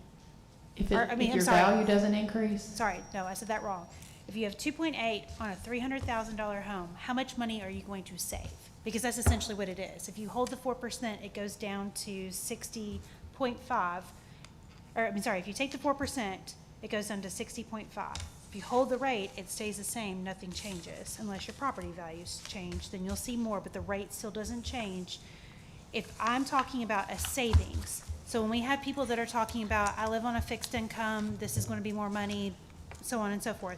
If Or, I mean, if I'm your sorry. value doesn't increase, Sorry, no, I said that wrong. If you have 2.8 on a $300,000 home, how much money are you going to save? Because that's essentially what it is. If you hold the 4%, it goes down to 60.5. If you take the 4%, it goes down to 60.5. If you hold the rate, it stays the same, nothing changes. Unless your property values change, then you'll see more, but the rate still doesn't change. If I'm talking about a savings, so when we have people that are talking about, I live on a fixed income, this is going to be more money, so on and so forth.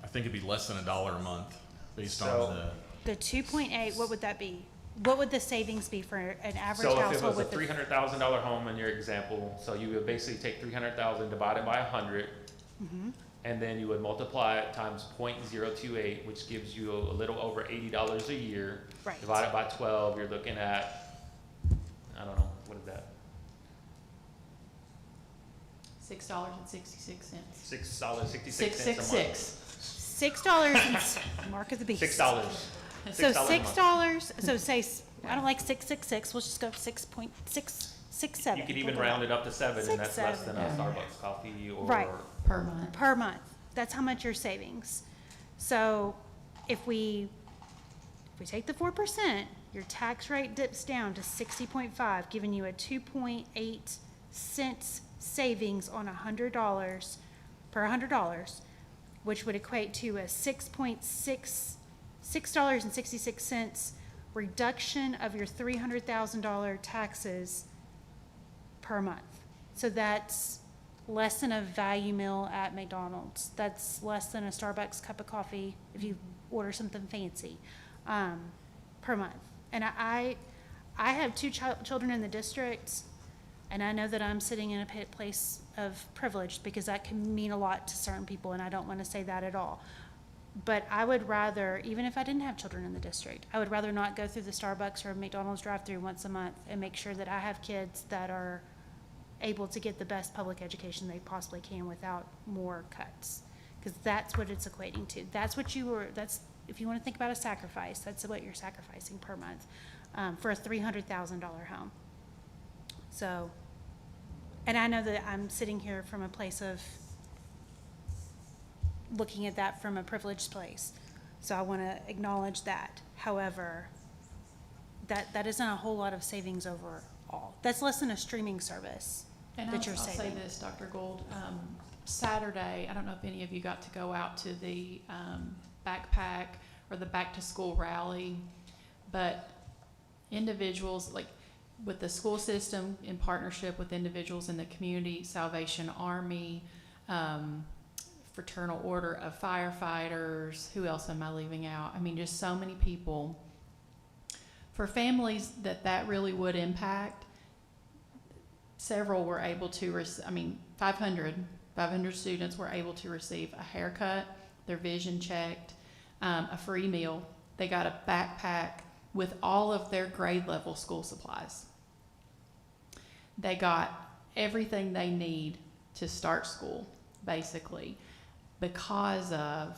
I think it'd be less than $1 a month based So- on the, The 2.8, what would that be? What would the savings be for an average So if it household was a with the? $300,000 home in your example, so you would basically take 300,000 divided by 100, and then you would multiply it times 0.028, which gives you a little over $80 a year. Right. Divided by 12, you're looking at, I don't know, what is that? $6.66. $6.66 $666. $6 mark of the beast. a month. $6. So $6 a month. $6, so say, I don't like 666, we'll just go 6.667. You could even round it up to 7, and that's less 6, than a 7. Starbucks coffee or. Right. Per month. Per month. That's how much your savings. So if we take the 4%, your tax rate dips down to 60.5, giving you a 2.8 cents savings on $100 per $100, which would equate to a $6.66 reduction of your $300,000 taxes per month. So that's less than a value meal at McDonald's. That's less than a Starbucks cup of coffee if you order something fancy, per month. And I have two children in the district, and I know that I'm sitting in a place of privilege because that can mean a lot to certain people, and I don't want to say that at all. But I would rather, even if I didn't have children in the district, I would rather not go through the Starbucks or McDonald's drive-through once a month and make sure that I have kids that are able to get the best public education they possibly can without more cuts. Because that's what it's equating to. That's what if you want to think about a sacrifice, that's what you're sacrificing per month for a $300,000 home. So, and I know that I'm sitting here from a place of looking at that from a privileged place. So I want to acknowledge that. However, that isn't a whole lot of savings over all. That's less than a streaming service And that you're I'll say saving. this, Dr. Gould, Saturday, I don't know if any of you got to go out to the backpack or the back-to-school rally, but individuals, like with the school system in partnership with individuals in the community, Salvation Army, Fraternal Order of Firefighters, who else am I leaving out? I mean, just so many people. For families that really would impact, several were able to, 500 students were able to receive a haircut, their vision checked, a free meal. They got a backpack with all of their grade level school supplies. They got everything they need to start school, basically, because of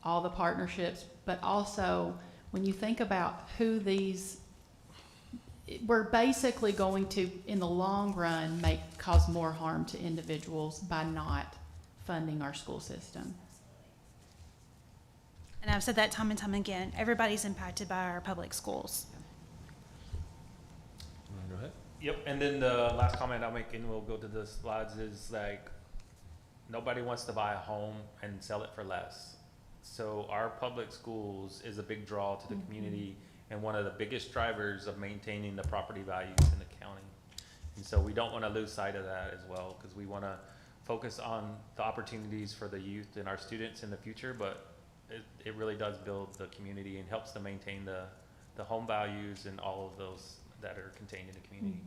all the partnerships, but also when you think about who these, we're basically going to, in the long run, cause more harm to individuals by not funding our school system. And I've said that time and time again, everybody's impacted by our public schools. Go ahead. Yep, and then the last comment I'll make, and we'll go to the slides, is like, nobody wants to buy a home and sell it for less. So our public schools is a big draw to the community and one of the biggest drivers of maintaining the property values in the county. And so we don't want to lose sight of that as well, because we want to focus on the opportunities for the youth and our students in the future, but it really does build the community and helps to maintain the home values and all of those that are contained in the community.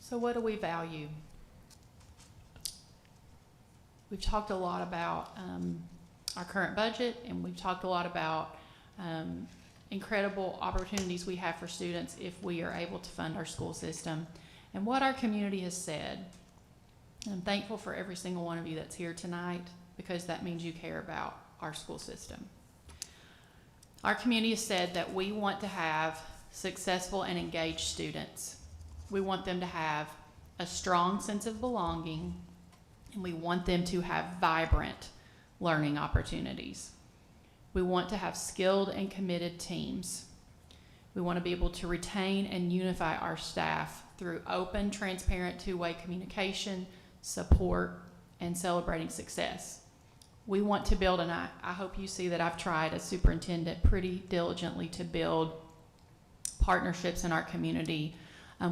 So what do we value? We've talked a lot about our current budget, and we've talked a lot about incredible opportunities we have for students if we are able to fund our school system. And what our community has said, and I'm thankful for every single one of you that's here tonight, because that means you care about our school system. Our community has said that we want to have successful and engaged students. We want them to have a strong sense of belonging, and we want them to have vibrant learning opportunities. We want to have skilled and committed teams. We want to be able to retain and unify our staff through open, transparent, two-way communication, support, and celebrating success. We want to build, and I hope you see that I've tried as superintendent pretty diligently to build partnerships in our community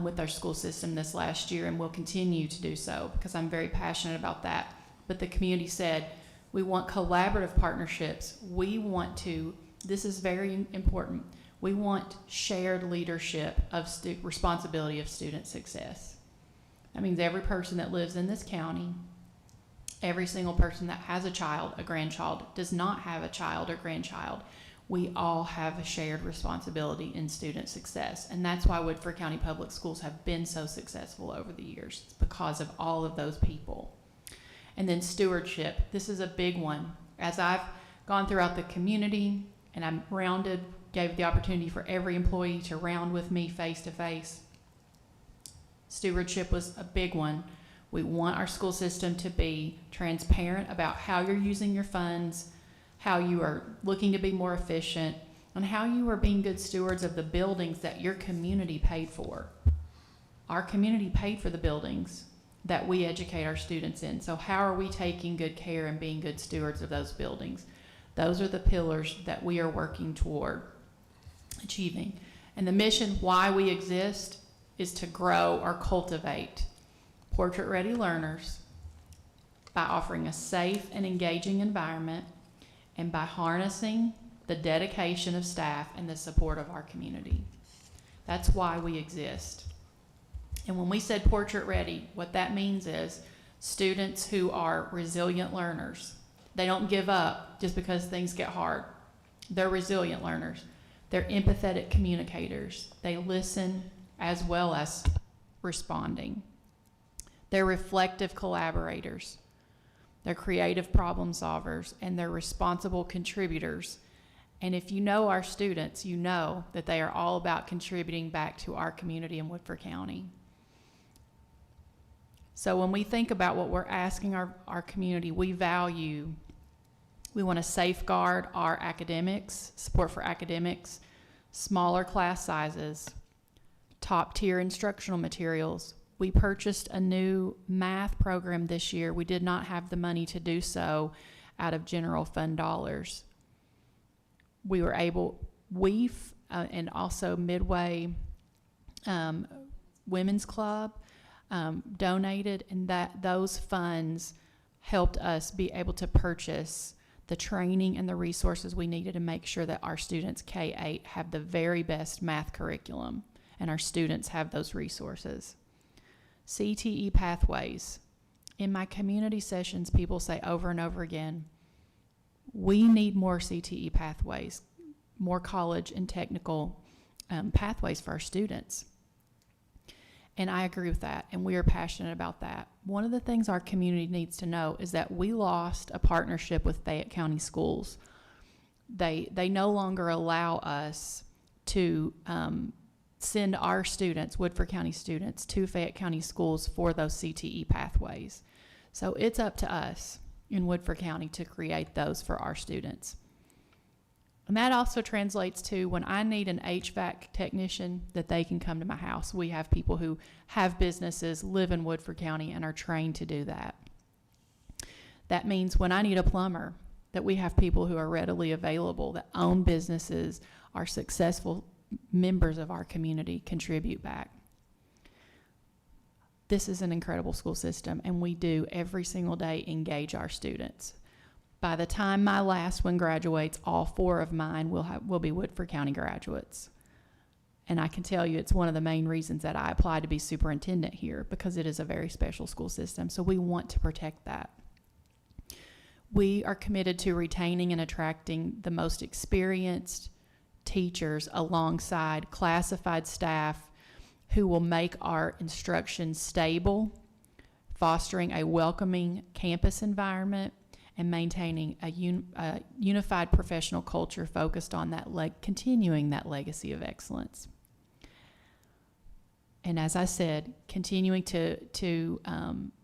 with our school system this last year, and will continue to do so because I'm very passionate about that. But the community said, we want collaborative partnerships. We want to, this is very important, we want shared leadership of responsibility of student success. That means every person that lives in this county, every single person that has a child, a grandchild, does not have a child or grandchild, we all have a shared responsibility in student success. And that's why Woodford County Public Schools have been so successful over the years. It's because of all of those people. And then stewardship. This is a big one. As I've gone throughout the community and I'm gave the opportunity for every employee to round with me face to face, stewardship was a big one. We want our school system to be transparent about how you're using your funds, how you are looking to be more efficient, and how you are being good stewards of the buildings that your community paid for. Our community paid for the buildings that we educate our students in. So how are we taking good care and being good stewards of those buildings? Those are the pillars that we are working toward achieving. And the mission, why we exist, is to grow or cultivate portrait-ready learners by offering a safe and engaging environment, and by harnessing the dedication of staff and the support of our community. That's why we exist. And when we said portrait ready, what that means is students who are resilient learners. They don't give up just because things get hard. They're resilient learners. They're empathetic communicators. They listen as well as responding. They're reflective collaborators. They're creative problem solvers, and they're responsible contributors. And if you know our students, you know that they are all about contributing back to our community in Woodford County. So when we think about what we're asking our community, we want to safeguard our academics, support for academics, smaller class sizes, top-tier instructional materials. We purchased a new math program this year. We did not have the money to do so out of general fund dollars. We were able, and also Midway Women's Club donated, and those funds helped us be able to purchase the training and the resources we needed to make sure that our students K-8 have the very best math curriculum, and our students have those resources. CTE pathways. In my community sessions, people say over and over again, we need more CTE pathways, more college and technical pathways for our students. And I agree with that, and we are passionate about that. One of the things our community needs to know is that we lost a partnership with Fayette County Schools. They no longer allow us to send our students, Woodford County students, to Fayette County Schools for those CTE pathways. So it's up to us in Woodford County to create those for our students. And that also translates to when I need an HVAC technician, that they can come to my house. We have people who have businesses, live in Woodford County, and are trained to do that. That means when I need a plumber, that we have people who are readily available, that own businesses, are successful members of our community, contribute back. This is an incredible school system, and we do every single day engage our students. By the time my last one graduates, all 4 of mine will be Woodford County graduates. And I can tell you it's one of the main reasons that I applied to be superintendent here, because it is a very special school system. So we want to protect that. We are committed to retaining and attracting the most experienced teachers alongside classified staff who will make our instruction stable, fostering a welcoming campus environment, and maintaining a unified professional culture focused on that continuing that legacy of excellence. And as I said, continuing to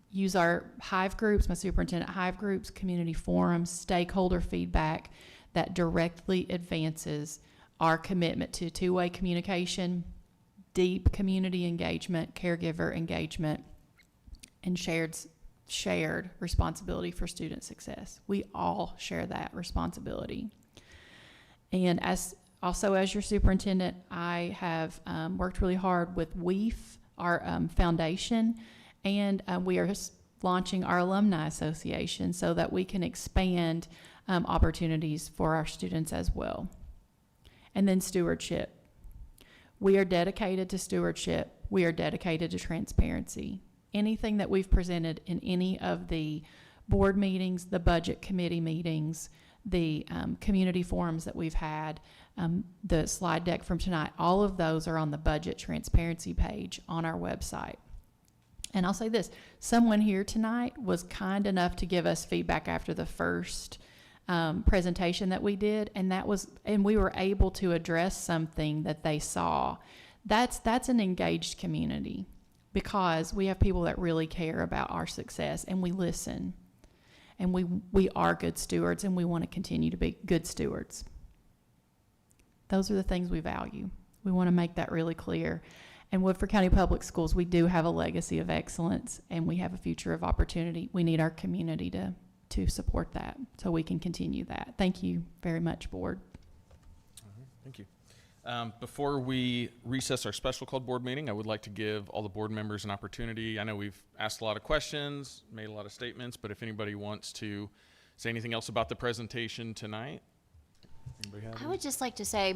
use our hive groups, my superintendent hive groups, community forums, stakeholder feedback that directly advances our commitment to two-way communication, deep community engagement, caregiver engagement, and shared responsibility for student success. We all share that responsibility. And as your superintendent, I have worked really hard with WEEF, our foundation, and we are launching our alumni association so that we can expand opportunities for our students as well. And then stewardship. We are dedicated to stewardship. We are dedicated to transparency. Anything that we've presented in any of the board meetings, the budget committee meetings, the community forums that we've had, the slide deck from tonight, all of those are on the budget transparency page on our website. And I'll say this, someone here tonight was kind enough to give us feedback after the first presentation that we did, and we were able to address something that they saw. That's an engaged community, because we have people that really care about our success, and we listen, and we are good stewards, and we want to continue to be good stewards. Those are the things we value. We want to make that really clear. In Woodford County Public Schools, we do have a legacy of excellence, and we have a future of opportunity. We need our community to support that so we can continue that. Thank you very much, board. Thank you. Before we recess our special called board meeting, I would like to give all the board members an opportunity. I know we've asked a lot of questions, made a lot of statements, but if anybody wants to say anything else about the presentation tonight. I would just like to say,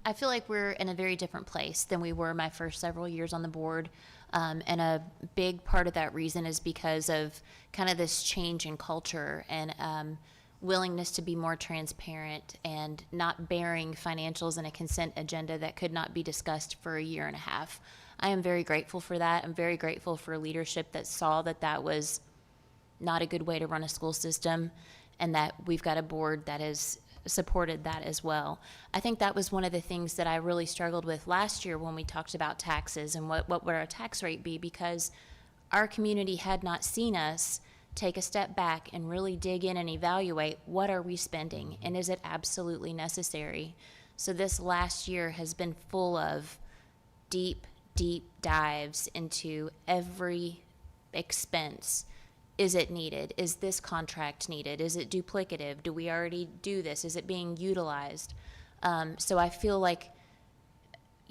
I feel like we're in a very different place than we were my first several years on the board. And a big part of that reason is because of kind of this change in culture and willingness to be more transparent and not bearing financials and a consent agenda that could not be discussed for a year and a half. I am very grateful for that. I'm very grateful for leadership that saw that that was not a good way to run a school system, and that we've got a board that has supported that as well. I think that was one of the things that I really struggled with last year when we talked about taxes and what would our tax rate be, because our community had not seen us take a step back and really dig in and evaluate what are we spending and is it absolutely necessary. So this last year has been full of deep deep dives into every expense. Is it needed? Is this contract needed? Is it duplicative? Do we already do this? Is it being utilized? So I feel like,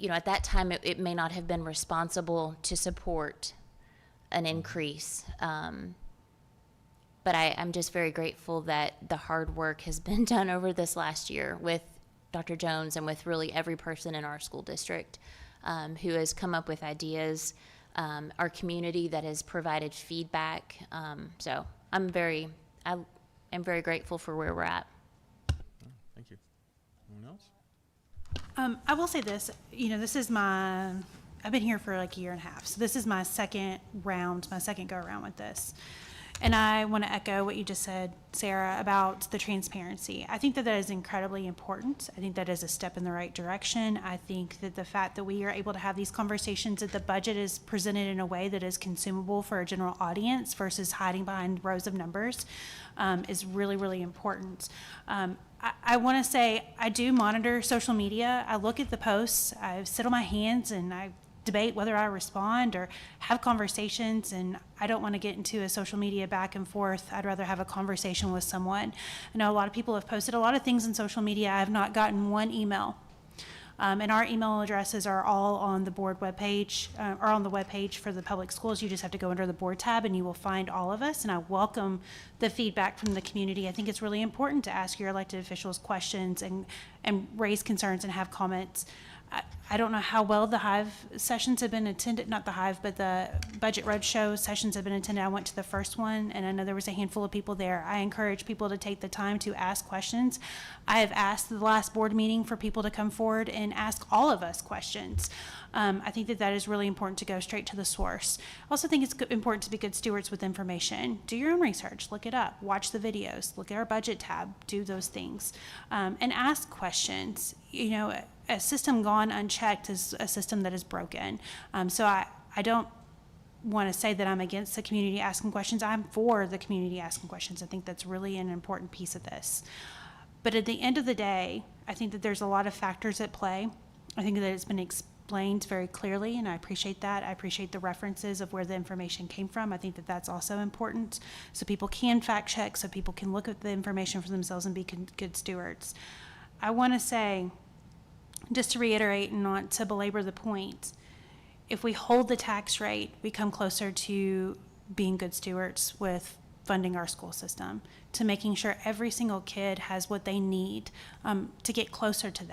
at that time, it may not have been responsible to support an increase. But I'm just very grateful that the hard work has been done over this last year with Dr. Jones and with really every person in our school district who has come up with ideas, our community that has provided feedback. So I am very grateful for where we're at. Thank you. Anyone else? I will say this, this is I've been here for like a year and a half. So this is my second go around with this. And I want to echo what you just said, Sarah, about the transparency. I think that is incredibly important. I think that is a step in the right direction. I think that the fact that we are able to have these conversations, that the budget is presented in a way that is consumable for a general audience versus hiding behind rows of numbers, is really, really important. I want to say I do monitor social media. I look at the posts. I sit on my hands and I debate whether I respond or have conversations, and I don't want to get into a social media back and forth. I'd rather have a conversation with someone. I know a lot of people have posted a lot of things in social media. I have not gotten one email. And our email addresses are all on the board webpage, or on the webpage for the public schools. You just have to go under the board tab and you will find all of us. And I welcome the feedback from the community. I think it's really important to ask your elected officials questions and raise concerns and have comments. I don't know how well the Hive sessions have been attended, not the Hive, but the Budget Roadshow sessions have been attended. I went to the first one, and I know there was a handful of people there. I encourage people to take the time to ask questions. I have asked the last board meeting for people to come forward and ask all of us questions. I think that is really important to go straight to the source. I also think it's important to be good stewards with information. Do your own research, look it up, watch the videos, look at our budget tab, do those things, and ask questions. A system gone unchecked is a system that is broken. So I don't want to say that I'm against the community asking questions. I'm for the community asking questions. I think that's really an important piece of this. But at the end of the day, I think that there's a lot of factors at play. I think that it's been explained very clearly, and I appreciate that. I appreciate the references of where the information came from. I think that that's also important, so people can fact check, so people can look at the information for themselves and be good stewards. I want to say, just to reiterate and not to belabor the point, if we hold the tax rate, we come closer to being good stewards with funding our school system, to making sure every single kid has what they need to get closer to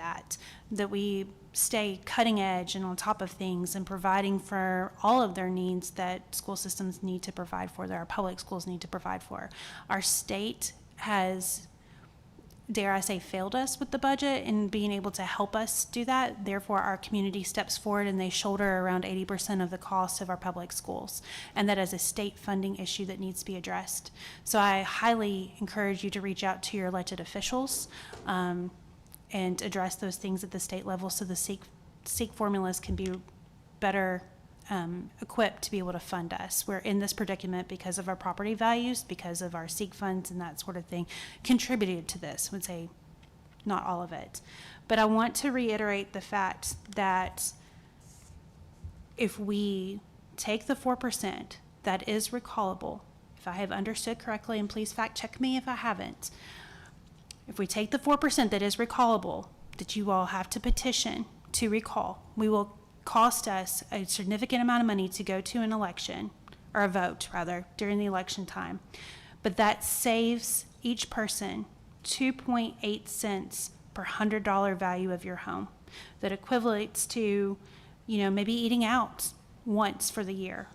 that we stay cutting edge and on top of things and providing for all of their needs that school systems need to provide for, that our public schools need to provide for. Our state has, dare I say, failed us with the budget and being able to help us do that. Therefore, our community steps forward and they shoulder around 80% of the cost of our public schools. And that is a state funding issue that needs to be addressed. So I highly encourage you to reach out to your elected officials and address those things at the state level so the SEEK formulas can be better equipped to be able to fund us. We're in this predicament because of our property values, because of our SEEK funds and that sort of thing contributed to this. I would say not all of it. But I want to reiterate the fact that if we take the 4% that is recallable, if I have understood correctly, and please fact check me if I haven't, if we take the 4% that is recallable, that you all have to petition to recall, we will cost us a significant amount of money to go to an election, or a vote rather, during the election time. But that saves each person 2.8 cents per $100 value of your home. That equates to, maybe eating out once for the year.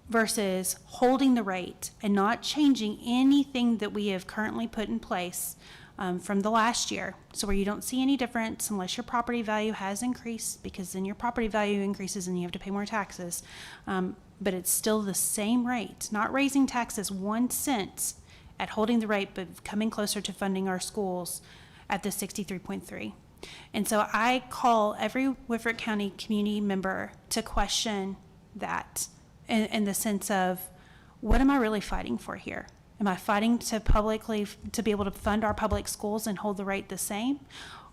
Versus holding the rate and not changing anything that we have currently put in place from the last year. So where you don't see any difference unless your property value has increased, because then your property value increases and you have to pay more taxes. But it's still the same rate, not raising taxes 1 cent at holding the rate, but coming closer to funding our schools at the 63.3. And so I call every Woodford County community member to question that in the sense of, what am I really fighting for here? Am I fighting to be able to fund our public schools and hold the rate the same?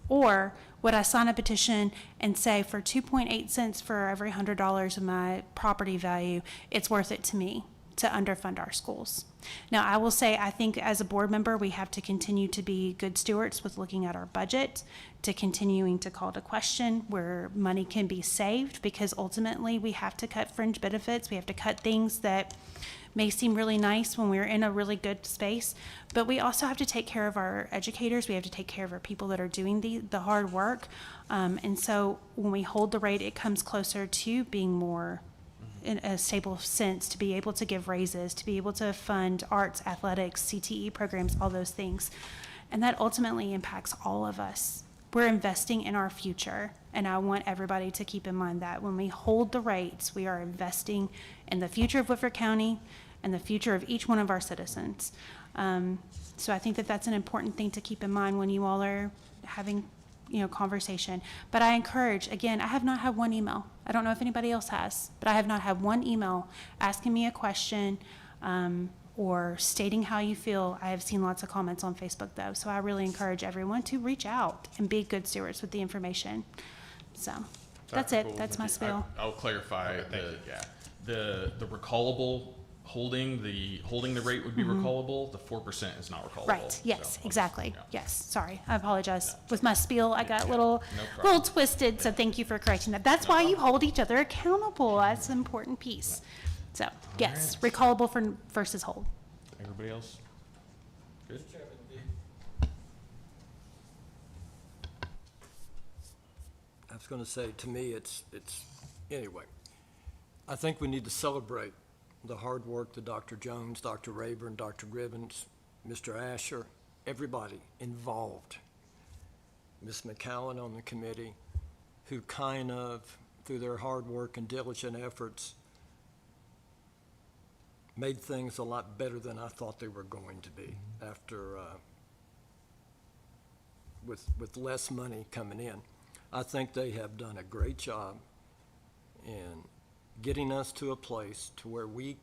Or would I sign a petition and say for 2.8 cents for every $100 of my property value, it's worth it to me to underfund our schools? Now, I will say, I think as a board member, we have to continue to be good stewards with looking at our budget, to continuing to call to question where money can be saved, because ultimately we have to cut fringe benefits. We have to cut things that may seem really nice when we're in a really good space, but we also have to take care of our educators. We have to take care of our people that are doing the hard work. And so when we hold the rate, it comes closer to being more in a stable sense, to be able to give raises, to be able to fund arts, athletics, CTE programs, all those things. And that ultimately impacts all of us. We're investing in our future, and I want everybody to keep in mind that when we hold the rates, we are investing in the future of Woodford County and the future of each one of our citizens. So I think that that's an important thing to keep in mind when you all are having, conversation. But I encourage, again, I have not had one email. I don't know if anybody else has, but I have not had one email asking me a question, or stating how you feel. I have seen lots of comments on Facebook though, so I really encourage everyone to reach out and be good stewards with the information. So, that's Dr. it, Gould, that's my spiel. I'll clarify the recallable holding the rate would be recallable. The 4% is not recallable. Mm-hmm. Right, yes, So, exactly, yeah. yes, sorry, I apologize. With my spiel, I got a No problem. twisted, so thank you for correcting that. That's why you hold each other accountable, that's an important piece. So, yes, recallable versus hold. Everybody else? Good? I was going to say, to me, anyway, I think we need to celebrate the hard work that Dr. Jones, Dr. Rayburn, Dr. Gribbons, Mr. Asher, everybody involved, Ms. McCowan on the committee, who kind of, through their hard work and diligent efforts, made things a lot better than I thought they were going to be after, with less money coming in. I think they have done a great job in getting us to a place to where we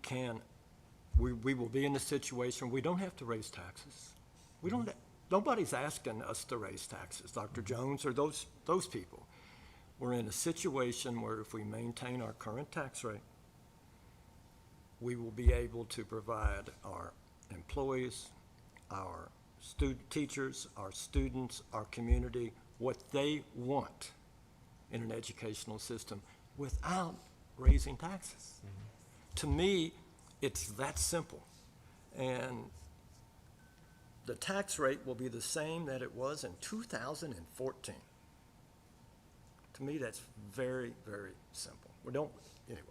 will be in a situation we don't have to raise taxes. Nobody's asking us to raise taxes, Dr. Jones or those people. We're in a situation where if we maintain our current tax rate, we will be able to provide our employees, our teachers, our students, our community, what they want in an educational system without raising taxes. To me, it's that simple. And the tax rate will be the same that it was in 2014. To me, that's very, very simple. Anyway.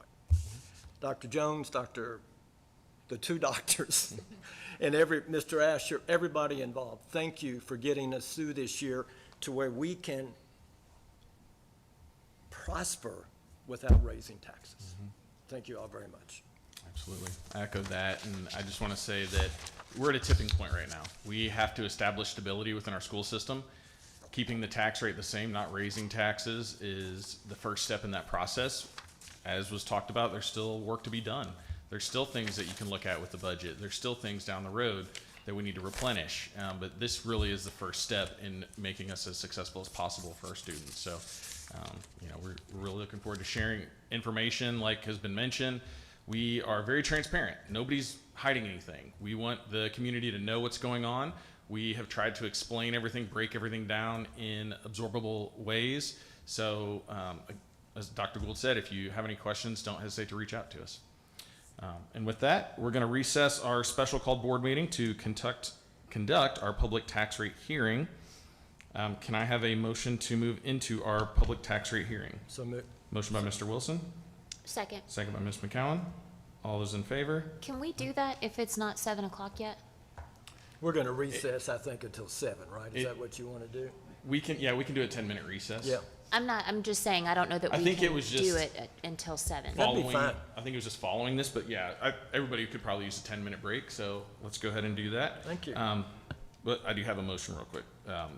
Dr. Jones, the two doctors, and Mr. Asher, everybody involved, thank you for getting us through this year to where we can prosper without raising taxes. Thank you all very much. Absolutely. I echo that, and I just want to say that we're at a tipping point right now. We have to establish stability within our school system. Keeping the tax rate the same, not raising taxes, is the first step in that process. As was talked about, there's still work to be done. There's still things that you can look at with the budget. There's still things down the road that we need to replenish. But this really is the first step in making us as successful as possible for our students. So, we're really looking forward to sharing information like has been mentioned. We are very transparent. Nobody's hiding anything. We want the community to know what's going on. We have tried to explain everything, break everything down in absorbable ways. So, as Dr. Gould said, if you have any questions, don't hesitate to reach out to us. And with that, we're going to recess our special called board meeting to conduct our public tax rate hearing. Can I have a motion to move into our public tax rate hearing? So moved. Motion by Mr. Wilson, Second. second by Ms. McCowan. All those in favor? Can we do that if it's not 7 o'clock yet? We're going to recess, I think, until 7, right? Is It- that what you want to do? We can do a 10-minute recess. Yeah. I'm just saying, I don't know that I we think it can was do just it until 7. That'd be Following, fine. I think it was just following this, but yeah, everybody could probably use a 10-minute break, so let's go ahead and do that. Thank you. But I do have a motion real quick,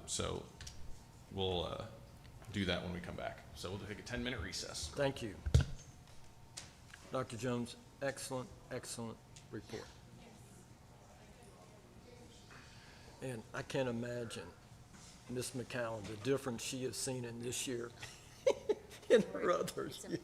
so we'll do that when we come back. So we'll take a 10-minute recess. Thank you. Dr. Jones, excellent, excellent report. And I can't imagine Ms. McCallum, the difference she has seen in this year in her others. Some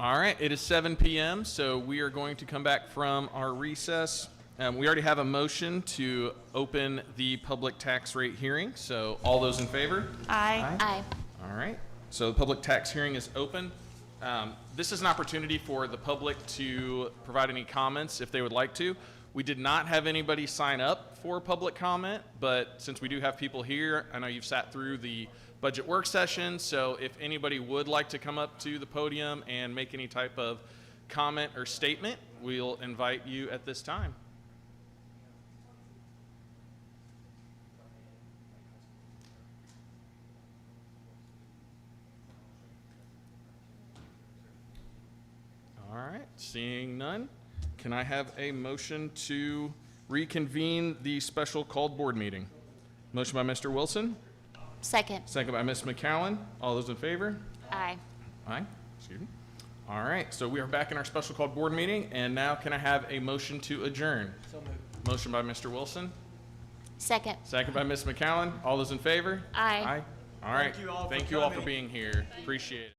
All right, it is 7 p.m., so we are going to come back from our recess. We already have a motion to open the public tax rate hearing, so all those in favor? Aye. Aye. All right, so the public tax hearing is open. This is an opportunity for the public to provide any comments if they would like to. We did not have anybody sign up for public comment, but since we do have people here, I know you've sat through the budget work session, so if anybody would like to come up to the podium and make any type of comment or statement, we'll invite you at this time. All right, seeing none, can I have a motion to reconvene the special called board meeting? Motion by Mr. Wilson, Second. second by Ms. McCowan. All those in favor? Aye. Aye, excuse me. All right, so we are back in our special called board meeting, and now can I have a motion to adjourn? So moved. Motion by Mr. Wilson, Second. second by Ms. McCowan. All those in favor? Aye. Aye. All right, thank you all for being here. Appreciate it.